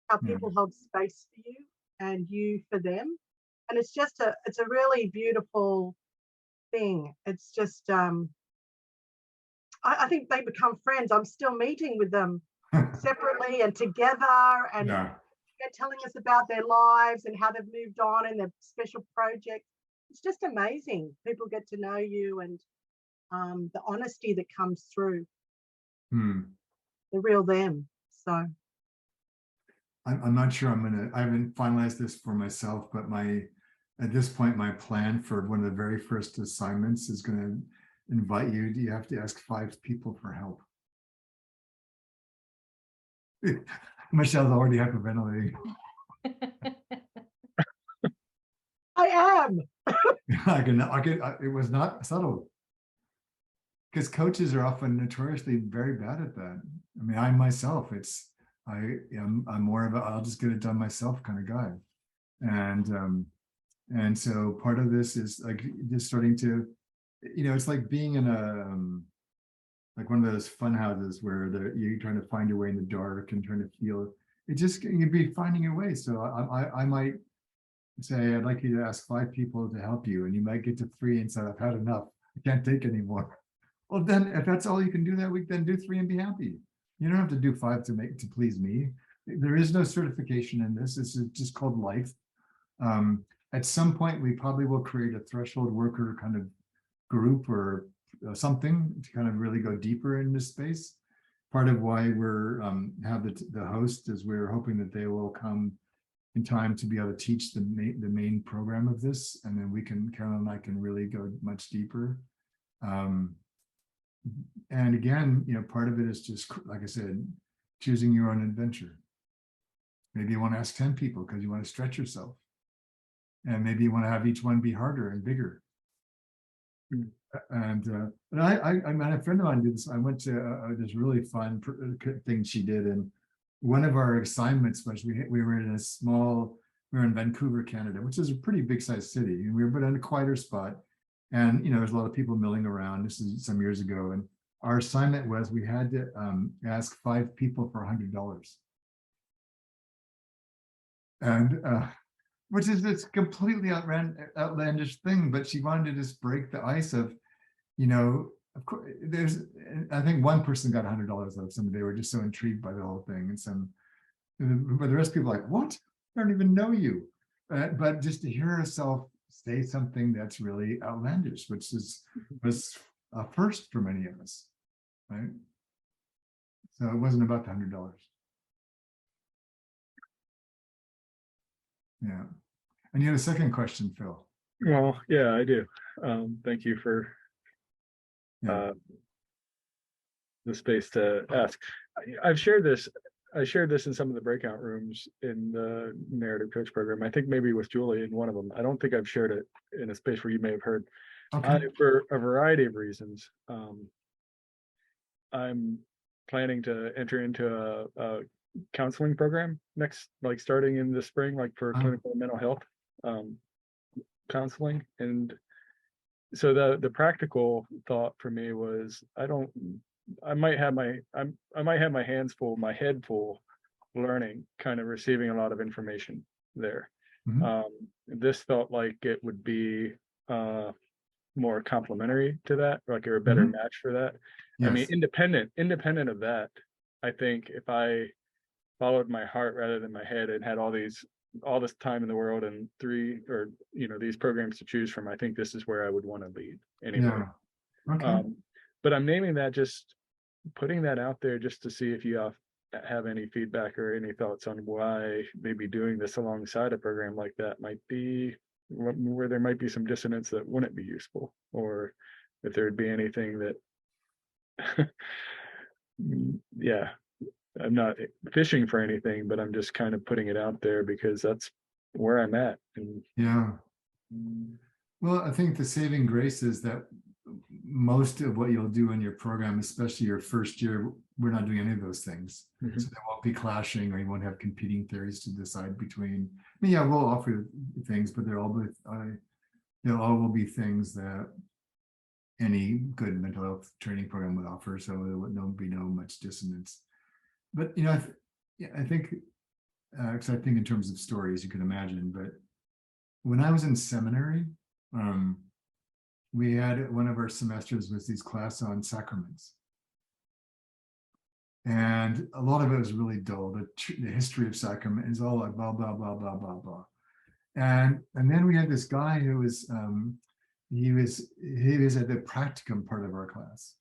how people hold space for you and you for them. And it's a really beautiful thing. It's just, I think they become friends. I'm still meeting with them separately and together, and Yeah. they're telling us about their lives and how they've moved on and their special projects. It's just amazing. People get to know you, and the honesty that comes through, the real them. So I'm not sure I haven't finalized this for myself, but at this point, my plan for one of the very first assignments is going to invite you. You have to ask 5 people for help. Michelle's already hyperventilating. I am. It was not subtle. Because coaches are often notoriously very bad at that. I mean, I myself, I'm more of I'll just get it done myself kind of guy. And so part of this is like just starting to, it's like being in like one of those fun houses where you're trying to find your way in the dark and trying to feel it. Just you'd be finding your way. So I might say, I'd like you to ask 5 people to help you, and you might get to 3 and say, I've had enough. I can't take anymore. Well, then if that's all you can do that week, then do 3 and be happy. You don't have to do 5 to please me. There is no certification in this. This is just called life. At some point, we probably will create a threshold worker kind of group or something to kind of really go deeper in this space. Part of why we're have the host is we're hoping that they will come in time to be able to teach the main program of this, and then Carolyn and I can really go much deeper. And again, part of it is just, like I said, choosing your own adventure. Maybe you want to ask 10 people because you want to stretch yourself. And maybe you want to have each one be harder and bigger. And I met a friend of mine did this. I went to this really fun thing she did, and one of our assignments was we were in a small, we were in Vancouver, Canada, which is a pretty big sized city, and we were but in a quieter spot. And there's a lot of people milling around. This is some years ago, and our assignment was we had to ask 5 people for $100, and which is this completely outlandish thing. But she wanted to just break the ice of, of course, I think one person got $100 out of somebody. They were just so intrigued by the whole thing, but the rest of people were like, what? I don't even know you. But just to hear herself say something that's really outlandish, which was a first for many of us, right? So it wasn't about the $100. Yeah. And you had a second question, Phil. Well, yeah, I do. Thank you for Yeah. the space to ask. I shared this in some of the breakout rooms in the narrative coach program. I think maybe with Julie in one of them. I don't think I've shared it in a space where you may have heard. Okay. For a variety of reasons, I'm planning to enter into a counseling program next, like starting in the spring, like for clinical mental health counseling. And so the practical thought for me was, I might have my hands full, my head full, learning, kind of receiving a lot of information there. This felt like it would be more complementary to that, like a better match for that. Yes. I mean, independent of that, I think if I followed my heart rather than my head and had all this time in the world and these programs to choose from, I think this is where I would want to lead anyway. Yeah. Okay. But I'm naming that, just putting that out there just to see if you have any feedback or any thoughts on why maybe doing this alongside a program like that might be where there might be some dissonance that wouldn't be useful, or if there would be anything that yeah, I'm not fishing for anything, but I'm just kind of putting it out there because that's where I'm at. And yeah. Well, I think the saving grace is that most of what you'll do in your program, especially your first year, we're not doing any of those things. So there won't be clashing, or you won't have competing theories to decide between. I mean, yeah, we'll offer things, but they'll all will be things that any good mental health training program would offer. So there would be no much dissonance. But I think, because I think in terms of stories, you can imagine. But when I was in seminary, we had one of our semesters was these class on sacraments, and a lot of it was really dull. The history of sacrament is all like blah blah blah blah blah blah, and then we had this guy who was he was at the practicum part of our class,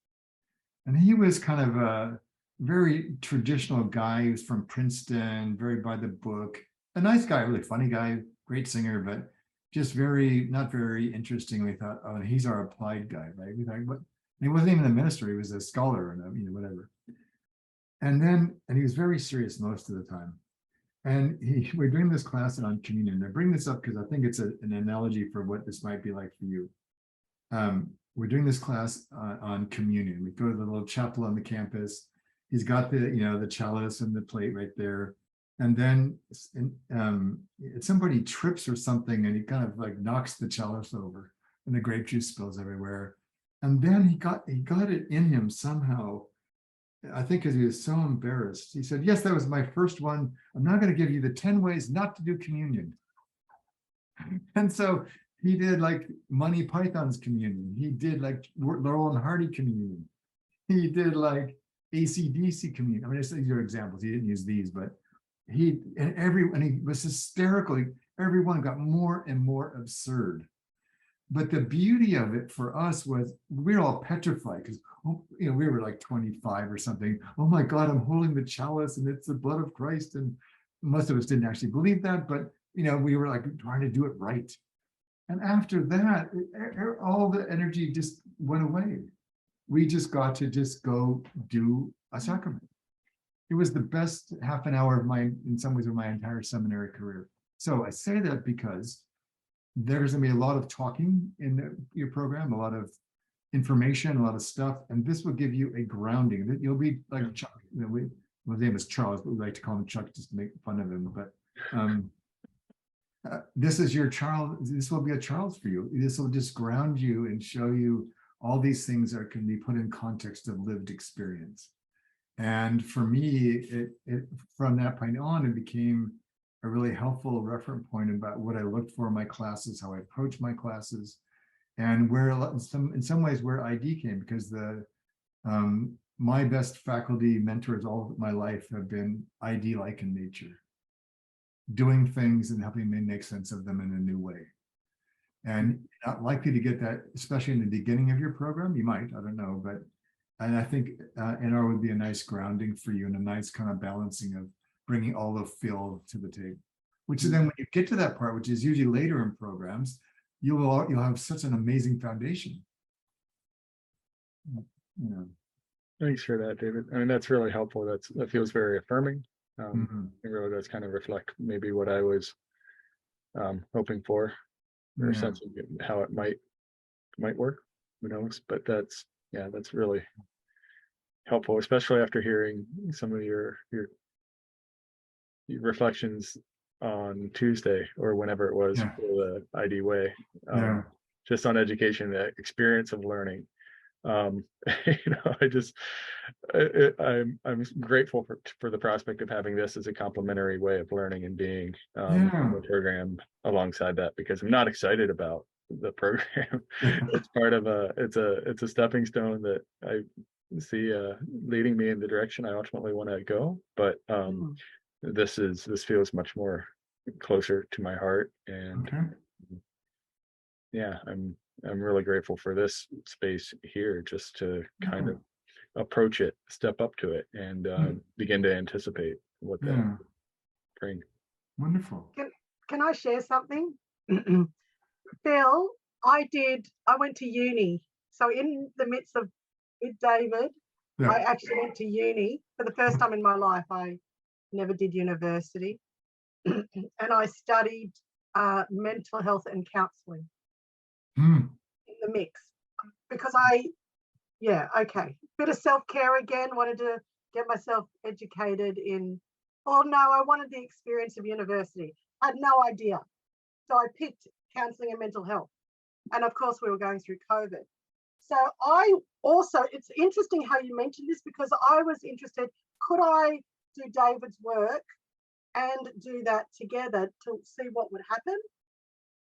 and he was kind of a very traditional guy. He was from Princeton, very by the book, a nice guy, really funny guy, great singer, but just not very interesting. We thought, oh, he's our applied guy, right? We thought, but he wasn't even a minister; he was a scholar, and whatever. And he was very serious most of the time. And we're doing this class on communion. I bring this up because I think it's an analogy for what this might be like for you. We're doing this class on communion. We go to the little chapel on the campus. He's got the chalice and the plate right there. And then somebody trips or something, and he kind of like knocks the chalice over, and the grape juice spills everywhere. And then he got it in him somehow, I think because he was so embarrassed. He said, yes, that was my first one. I'm not going to give you the 10 ways not to do communion. And so he did like Monty Python's communion. He did like Laurel and Hardy communion. He did like AC/DC communion. I mean, these are examples. He didn't use these, but he was hysterical. Everyone got more and more absurd. But the beauty of it for us was we were all petrified because we were like 25 or something. Oh my God, I'm holding the chalice and it's the blood of Christ. And most of us didn't actually believe that, but we were like trying to do it right. And after that, all the energy just went away. We just got to just go do a sacrament. It was the best half an hour of in some ways, of my entire seminary career. So I say that because there's going to be a lot of talking in your program, a lot of information, a lot of stuff, and this will give you a grounding. That you'll be like, well, his name is Charles, but we like to call him Chuck just to make fun of him. But this is your Charles. This will be a Charles for you. This will just ground you and show you all these things that can be put in context of lived experience. And for me, from that point on, it became a really helpful reference point about what I looked for in my classes, how I approach my classes, and where in some ways where ID came, because my best faculty mentors all of my life have been ID-like in nature, doing things and helping me make sense of them in a new way. And not likely to get that, especially in the beginning of your program. You might, I don't know, and I think NR would be a nice grounding for you and a nice kind of balancing of bringing all of Phil to the table. Which is then when you get to that part, which is usually later in programs, you'll have such an amazing foundation. Yeah. Thanks for that, David. I mean, that's really helpful. That feels very affirming. It really does kind of reflect maybe what I was hoping for, or Yeah. sensing how it might work. Who knows? But that's really helpful, especially after hearing some of your reflections on Tuesday or whenever it was Yeah. for the ID way. Yeah. Just on education, the experience of learning. I'm grateful for the prospect of having this as a complementary way of learning and being in the program alongside that, because I'm not excited about the program. It's part of it's a stepping stone that I see leading me in the direction I ultimately want to go. But this feels much more closer to my heart, and yeah, I'm really grateful for this space here, just to kind of approach it, step up to it, and begin to anticipate what that brings. Wonderful. Can I share something? Phil, I went to uni. So in the midst of with David, I actually went to uni for the first time in my life. I never did university. And I studied mental health and counseling in the mix, because bit of self-care again, wanted to get myself educated in, I wanted the experience of university. I had no idea. So I picked counseling and mental health. And of course we were going through COVID. So it's interesting how you mentioned this, because I was interested, could I do David's work and do that together to see what would happen?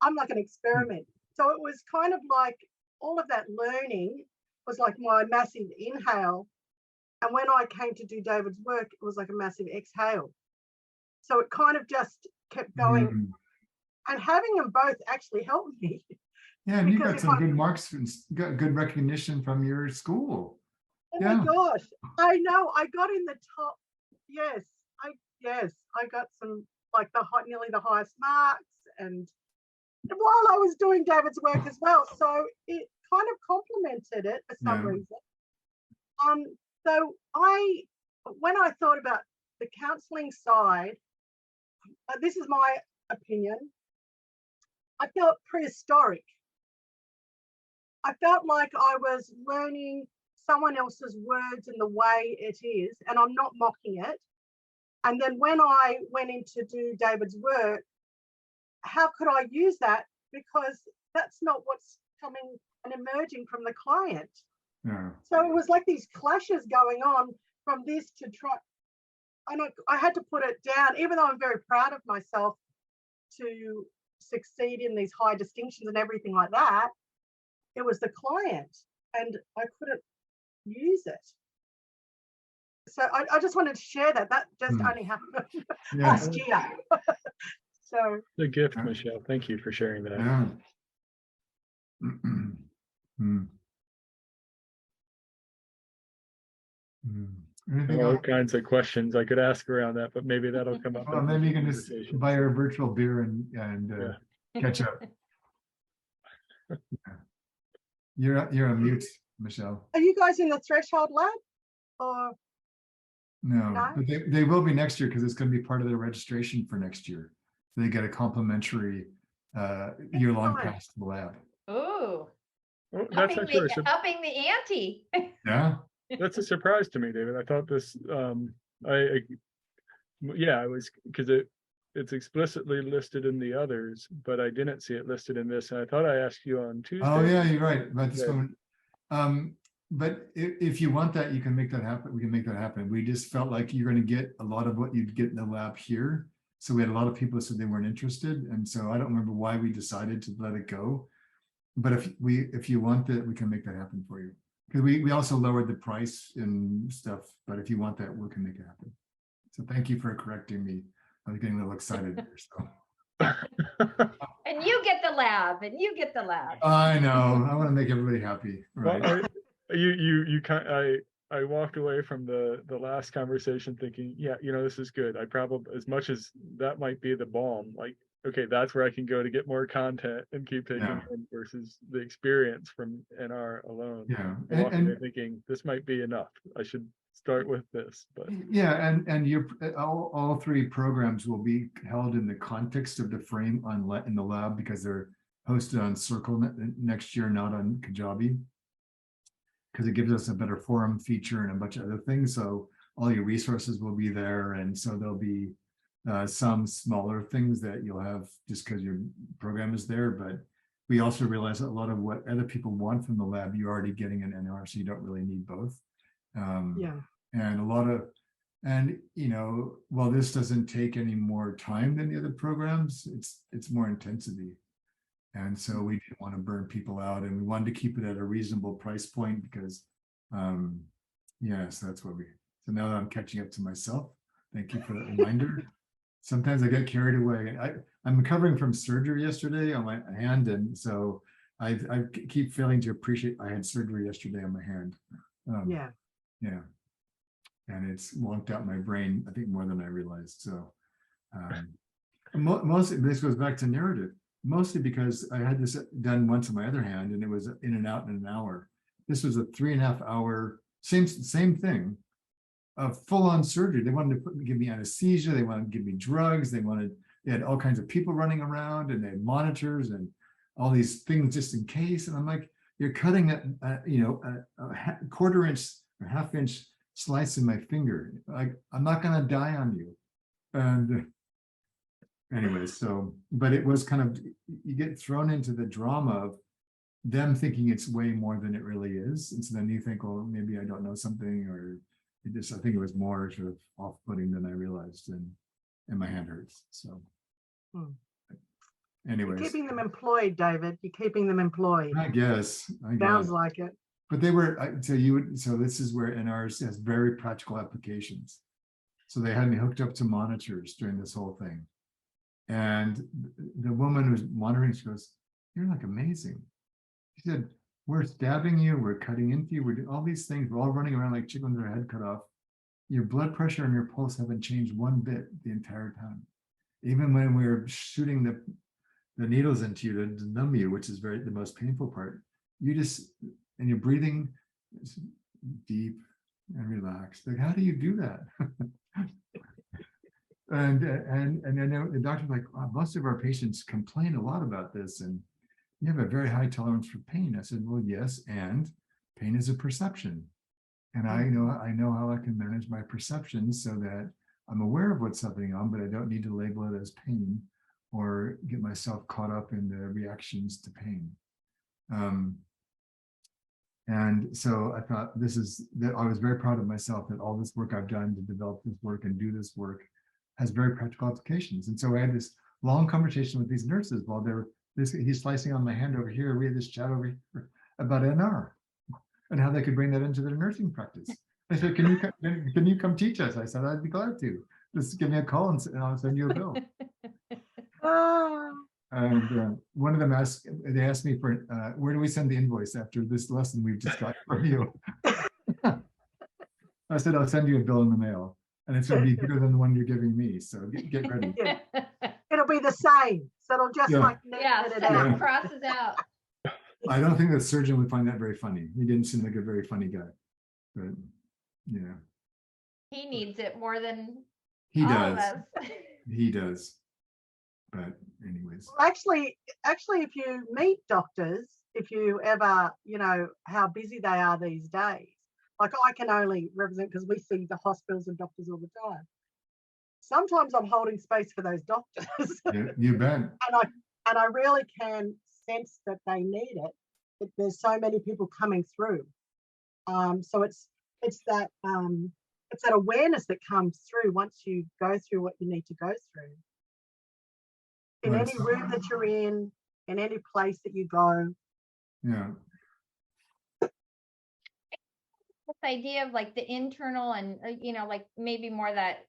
I'm like an experiment. So it was kind of like all of that learning was like my massive inhale. And when I came to do David's work, it was like a massive exhale. So it kind of just kept going. And having them both actually helped me. Yeah, and you got some good marks, got good recognition from your school. Oh my gosh, I know. I got in the top. Yes, I got some, like nearly the highest marks, and while I was doing David's work as well. So it kind of complemented it for some reason. So when I thought about the counseling side, this is my opinion, I felt prehistoric. I felt like I was learning someone else's words in the way it is, and I'm not mocking it. And then when I went in to do David's work, how could I use that? Because that's not what's coming and emerging from the client. So it was like these clashes going on from this to try. And I had to put it down, even though I'm very proud of myself to succeed in these high distinctions and everything like that. It was the client, and I couldn't use it. So I just wanted to share that. That just only happened last year. So the gift, Michelle. Thank you for sharing that. All kinds of questions I could ask around that, but maybe that'll come up. Well, maybe you can just buy her a virtual beer and catch up. You're on mute, Michelle. Are you guys in the Threshold Lab? Or no? But they will be next year, because it's going to be part of their registration for next year. They get a complimentary year-long pass to the lab. Ooh. That's actually upping the ante. Yeah. That's a surprise to me, David. I thought this Yeah, I was, because it's explicitly listed in the others, but I didn't see it listed in this. And I thought I asked you on Tuesday. Oh, yeah, you're right about this Yeah. one. But if you want that, you can make that happen. We can make that happen. We just felt like you're going to get a lot of what you'd get in the lab here. So we had a lot of people who said they weren't interested. And so I don't remember why we decided to let it go. But if you want that, we can make that happen for you. Because we also lowered the price and stuff. But if you want that, we can make it happen. So thank you for correcting me. I was getting a little excited there. So And you get the lab, and you get the lab. I know. I want to make everybody happy. Right. Well, I walked away from the last conversation thinking, yeah, this is good. I probably, as much as that might be the balm, like, okay, that's where I can go to get more content and keep taking Yeah. in versus the experience from NR alone. Yeah. I walked And away thinking this might be enough. I should start with this, but yeah, and your all three programs will be held in the context of the frame in the lab because they're hosted on Circle next year, not on Kajabi, because it gives us a better forum feature and a bunch of other things. So all your resources will be there, and so there'll be some smaller things that you'll have just because your program is there. But we also realize that a lot of what other people want from the lab, you're already getting in NR, so you don't really need both. Yeah. And a lot of, and while this doesn't take any more time than the other programs, it's more intensity. And so we didn't want to burn people out, and we wanted to keep it at a reasonable price point because, yes, that's what so now that I'm catching up to myself, thank you for that reminder. Sometimes I get carried away. I'm recovering from surgery yesterday on my hand, and so I keep failing to appreciate I had surgery yesterday on my hand. Yeah. Yeah. And it's wonked out my brain, I think, more than I realized. So mostly this goes back to narrative, mostly because I had this done once on my other hand, and it was in and out in an hour. This was a 3.5 hour, same thing, of full-on surgery. They wanted to give me anesthesia, they wanted to give me drugs, they had all kinds of people running around, and they had monitors and all these things just in case. And I'm like, you're cutting a quarter-inch or half-inch slice in my finger. I'm not going to die on you. And anyways, but it was kind of, you get thrown into the drama of them thinking it's way more than it really is. And so then you think, well, maybe I don't know something, or I think it was more sort of off-putting than I realized, and my hand hurts. So anyways. You're keeping them employed, David. You're keeping them employed. I guess. Sounds like it. But they were, so this is where NRS has very practical applications. So they had me hooked up to monitors during this whole thing. And the woman who's monitoring, she goes, "You're like amazing." She said, "We're stabbing you, we're cutting into you, we're doing all these things, we're all running around like chickens with their head cut off. Your blood pressure and your pulse haven't changed one bit the entire time. Even when we're shooting the needles into you to numb you, which is the most painful part, and you're breathing deep and relaxed. Like, how do you do that?" and then the doctor's like, "Oh, most of our patients complain a lot about this, and you have a very high tolerance for pain." I said, "Well, yes, and pain is a perception, and I know how I can manage my perceptions so that I'm aware of what's happening on, but I don't need to label it as pain or get myself caught up in the reactions to pain." And so I thought I was very proud of myself that all this work I've done to develop this work and do this work has very practical applications. And so I had this long conversation with these nurses while he's slicing on my hand over here. We had this chat over here about NR and how they could bring that into their nursing practice. I said, can you come teach us? I said, "I'd be glad to. Just give me a call and I'll send you a bill." And one of them asked me for, "Where do we send the invoice after this lesson we've just got from you?" I said, "I'll send you a bill in the mail, and it's going to be bigger than the one you're giving me. So get ready." Yeah. It'll be the same. So it'll just net it out. Crosses out. I don't think the surgeon would find that very funny. He didn't seem like a very funny guy, but yeah. He needs it more than He all does. of us. He does. But anyways. Well, actually, if you meet doctors, if you ever, how busy they are these days, like I can only represent because we see the hospitals and doctors all the time. Sometimes I'm holding space for those doctors. You bet. and I really can sense that they need it. That there's so many people coming through. So it's that awareness that comes through once you go through what you need to go through. In Right. any room that you're in any place that you go. Yeah. This idea of like the internal and, like maybe more that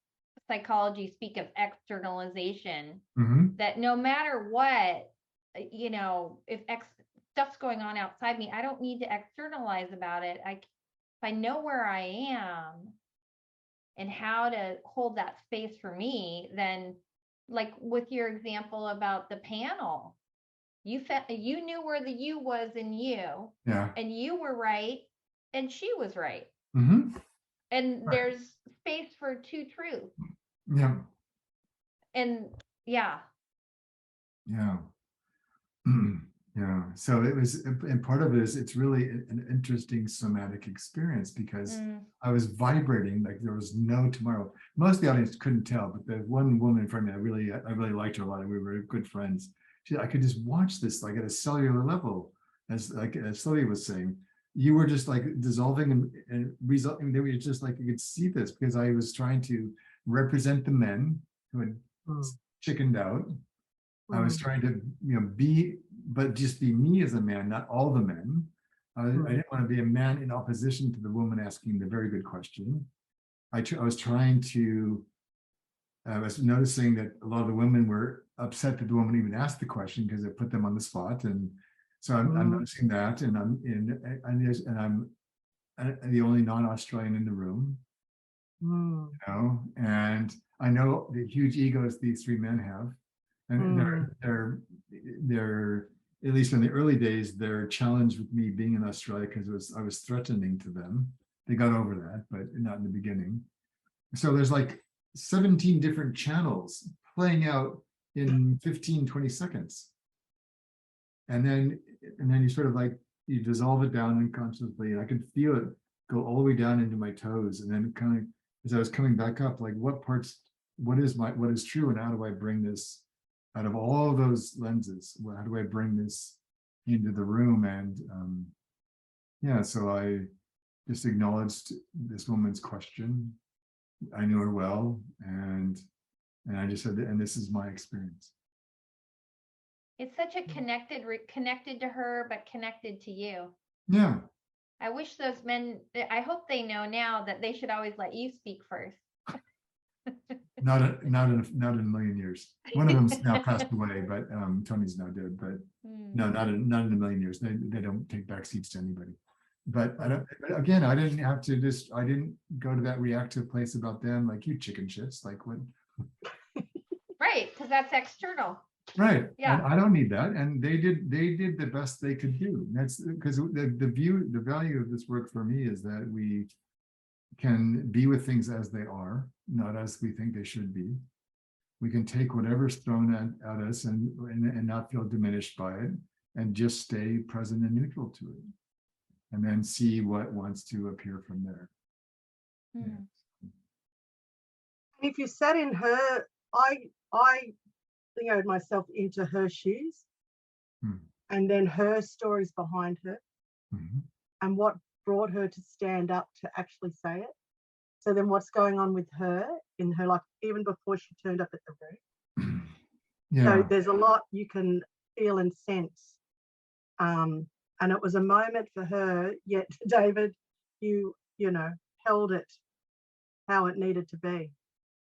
psychology speak of externalization, that no matter what, if stuff's going on outside me, I don't need to externalize about it. If I know where I am and how to hold that space for me, then like with your example about the panel, you knew where the you was in you, and you were right and she was right. And there's space for two truths. Yeah. And yeah. Yeah. So it was, and part of it is it's really an interesting somatic experience because I was vibrating like there was no tomorrow. Most of the audience couldn't tell, but the one woman in front of me, I really liked her a lot, and we were good friends. I could just watch this like at a cellular level, as Sylvia was saying. You were just like dissolving and resulting. They were just like, you could see this because I was trying to represent the men who had chickened out. I was trying to, be, but just be me as a man, not all the men. I didn't want to be a man in opposition to the woman asking the very good question. I was trying to, I was noticing that a lot of the women were upset that the woman even asked the question because it put them on the spot. And so I'm noticing that, and I'm the only non-Australian in the room, and I know the huge egos these three men have. And they're at least in the early days, their challenge with me being in Australia because I was threatening to them. They got over that, but not in the beginning. So there's like 17 different channels playing out in 15, 20 seconds. And then you sort of like, you dissolve it down unconsciously, and I could feel it go all the way down into my toes. And then kind of, as I was coming back up, like what is true, and how do I bring this out of all those lenses? How do I bring this into the room? And so I just acknowledged this woman's question. I knew her well, and I just said, and this is my experience. It's such a connected to her, but connected to you. Yeah. I wish those men, I hope they know now that they should always let you speak first. Not in a million years. One of them's now passed away, but Tony's now dead. But no, not in a million years. They don't take back seats to anybody. But I didn't have to I didn't go to that reactive place about them, like, you chicken shits, like what? Right, because that's external. Right. Yeah. I don't need that. And they did the best they could do. That's because the value of this work for me is that we can be with things as they are, not as we think they should be. We can take whatever's thrown at us and not feel diminished by it, and just stay present and neutral to it, and then see what wants to appear from there. And if you sat in her, I thingoed myself into her shoes, and then her stories behind her, and what brought her to stand up to actually say it. So then what's going on with her in her life, even before she turned up at the room. So there's a lot you can feel and sense. And it was a moment for her, yet David, you held it how it needed to be.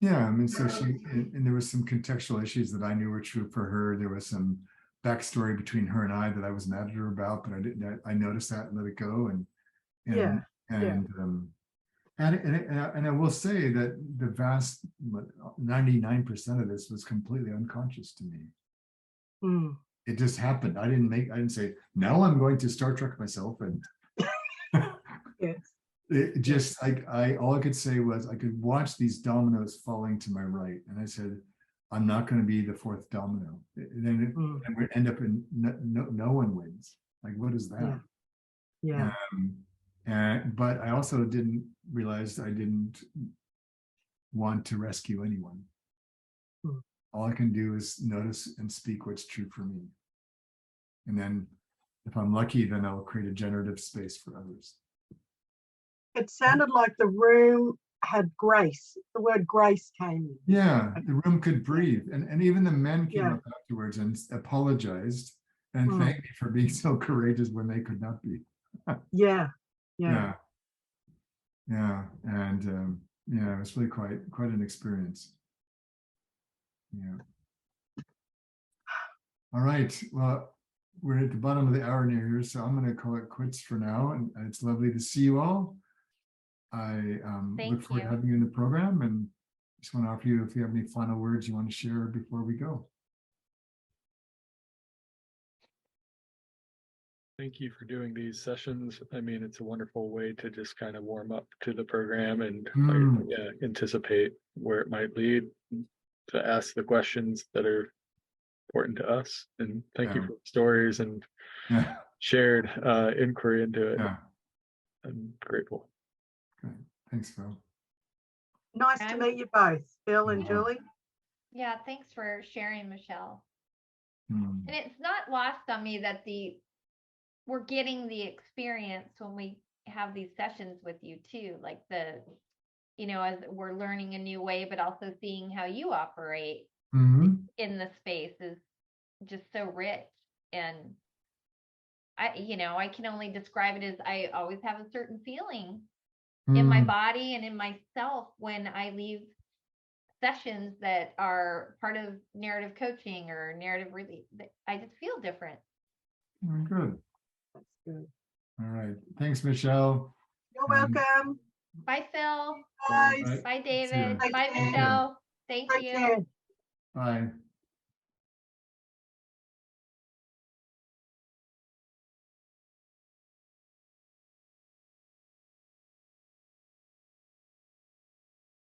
Yeah, I mean, so and there was some contextual issues that I knew were true for her. There was some backstory between her and I that I was mad at her about, but I noticed that and let it go. And I will say that the vast 99% of this was completely unconscious to me. It just happened. I didn't say, now I'm going to Star Trek myself. And Yes. it just, all I could say was I could watch these dominoes falling to my right. And I said, I'm not going to be the fourth domino. And we end up in no one wins. Like, what is that? Yeah. But I also didn't realize I didn't want to rescue anyone. Hmm. All I can do is notice and speak what's true for me. And then if I'm lucky, then I'll create a generative space for others. It sounded like the room had grace. The word grace came in. Yeah, the room could breathe. And even the men came Yeah. up afterwards and apologized and Mm. thanked me for being so courageous when they could not be. Yeah. Yeah. Yeah. And yeah, it was really quite an experience. Yeah. All right. Well, we're at the bottom of the hour near here, so I'm going to call it quits for now. And it's lovely to see you all. I Thank look forward to you. having you in the program, and just want to offer you if you have any final words you want to share before we go. Thank you for doing these sessions. I mean, it's a wonderful way to just kind of warm up to the program and yeah, anticipate where it might lead, to ask the questions that are important to us. And thank you Yeah. for the stories and Yeah. shared inquiry into it. Yeah. I'm grateful. Good. Thanks, Phil. Nice to meet you both, Phil and Yeah. Julie. Yeah, thanks for sharing, Michelle. Hmm. And it's not lost on me that we're getting the experience when we have these sessions with you too, like as we're learning a new way, but also seeing how you operate Mhm. in the space is just so rich. And I can only describe it as I always have a certain feeling in my Hmm. body and in myself when I leave sessions that are part of narrative coaching or narrative relief. I just feel different. Good. That's good. All right. Thanks, Michelle. You're And- welcome. Bye, Phil. Guys. Bye, See ya. David. Take Bye, care. Michelle. Thank Take you. care. Bye.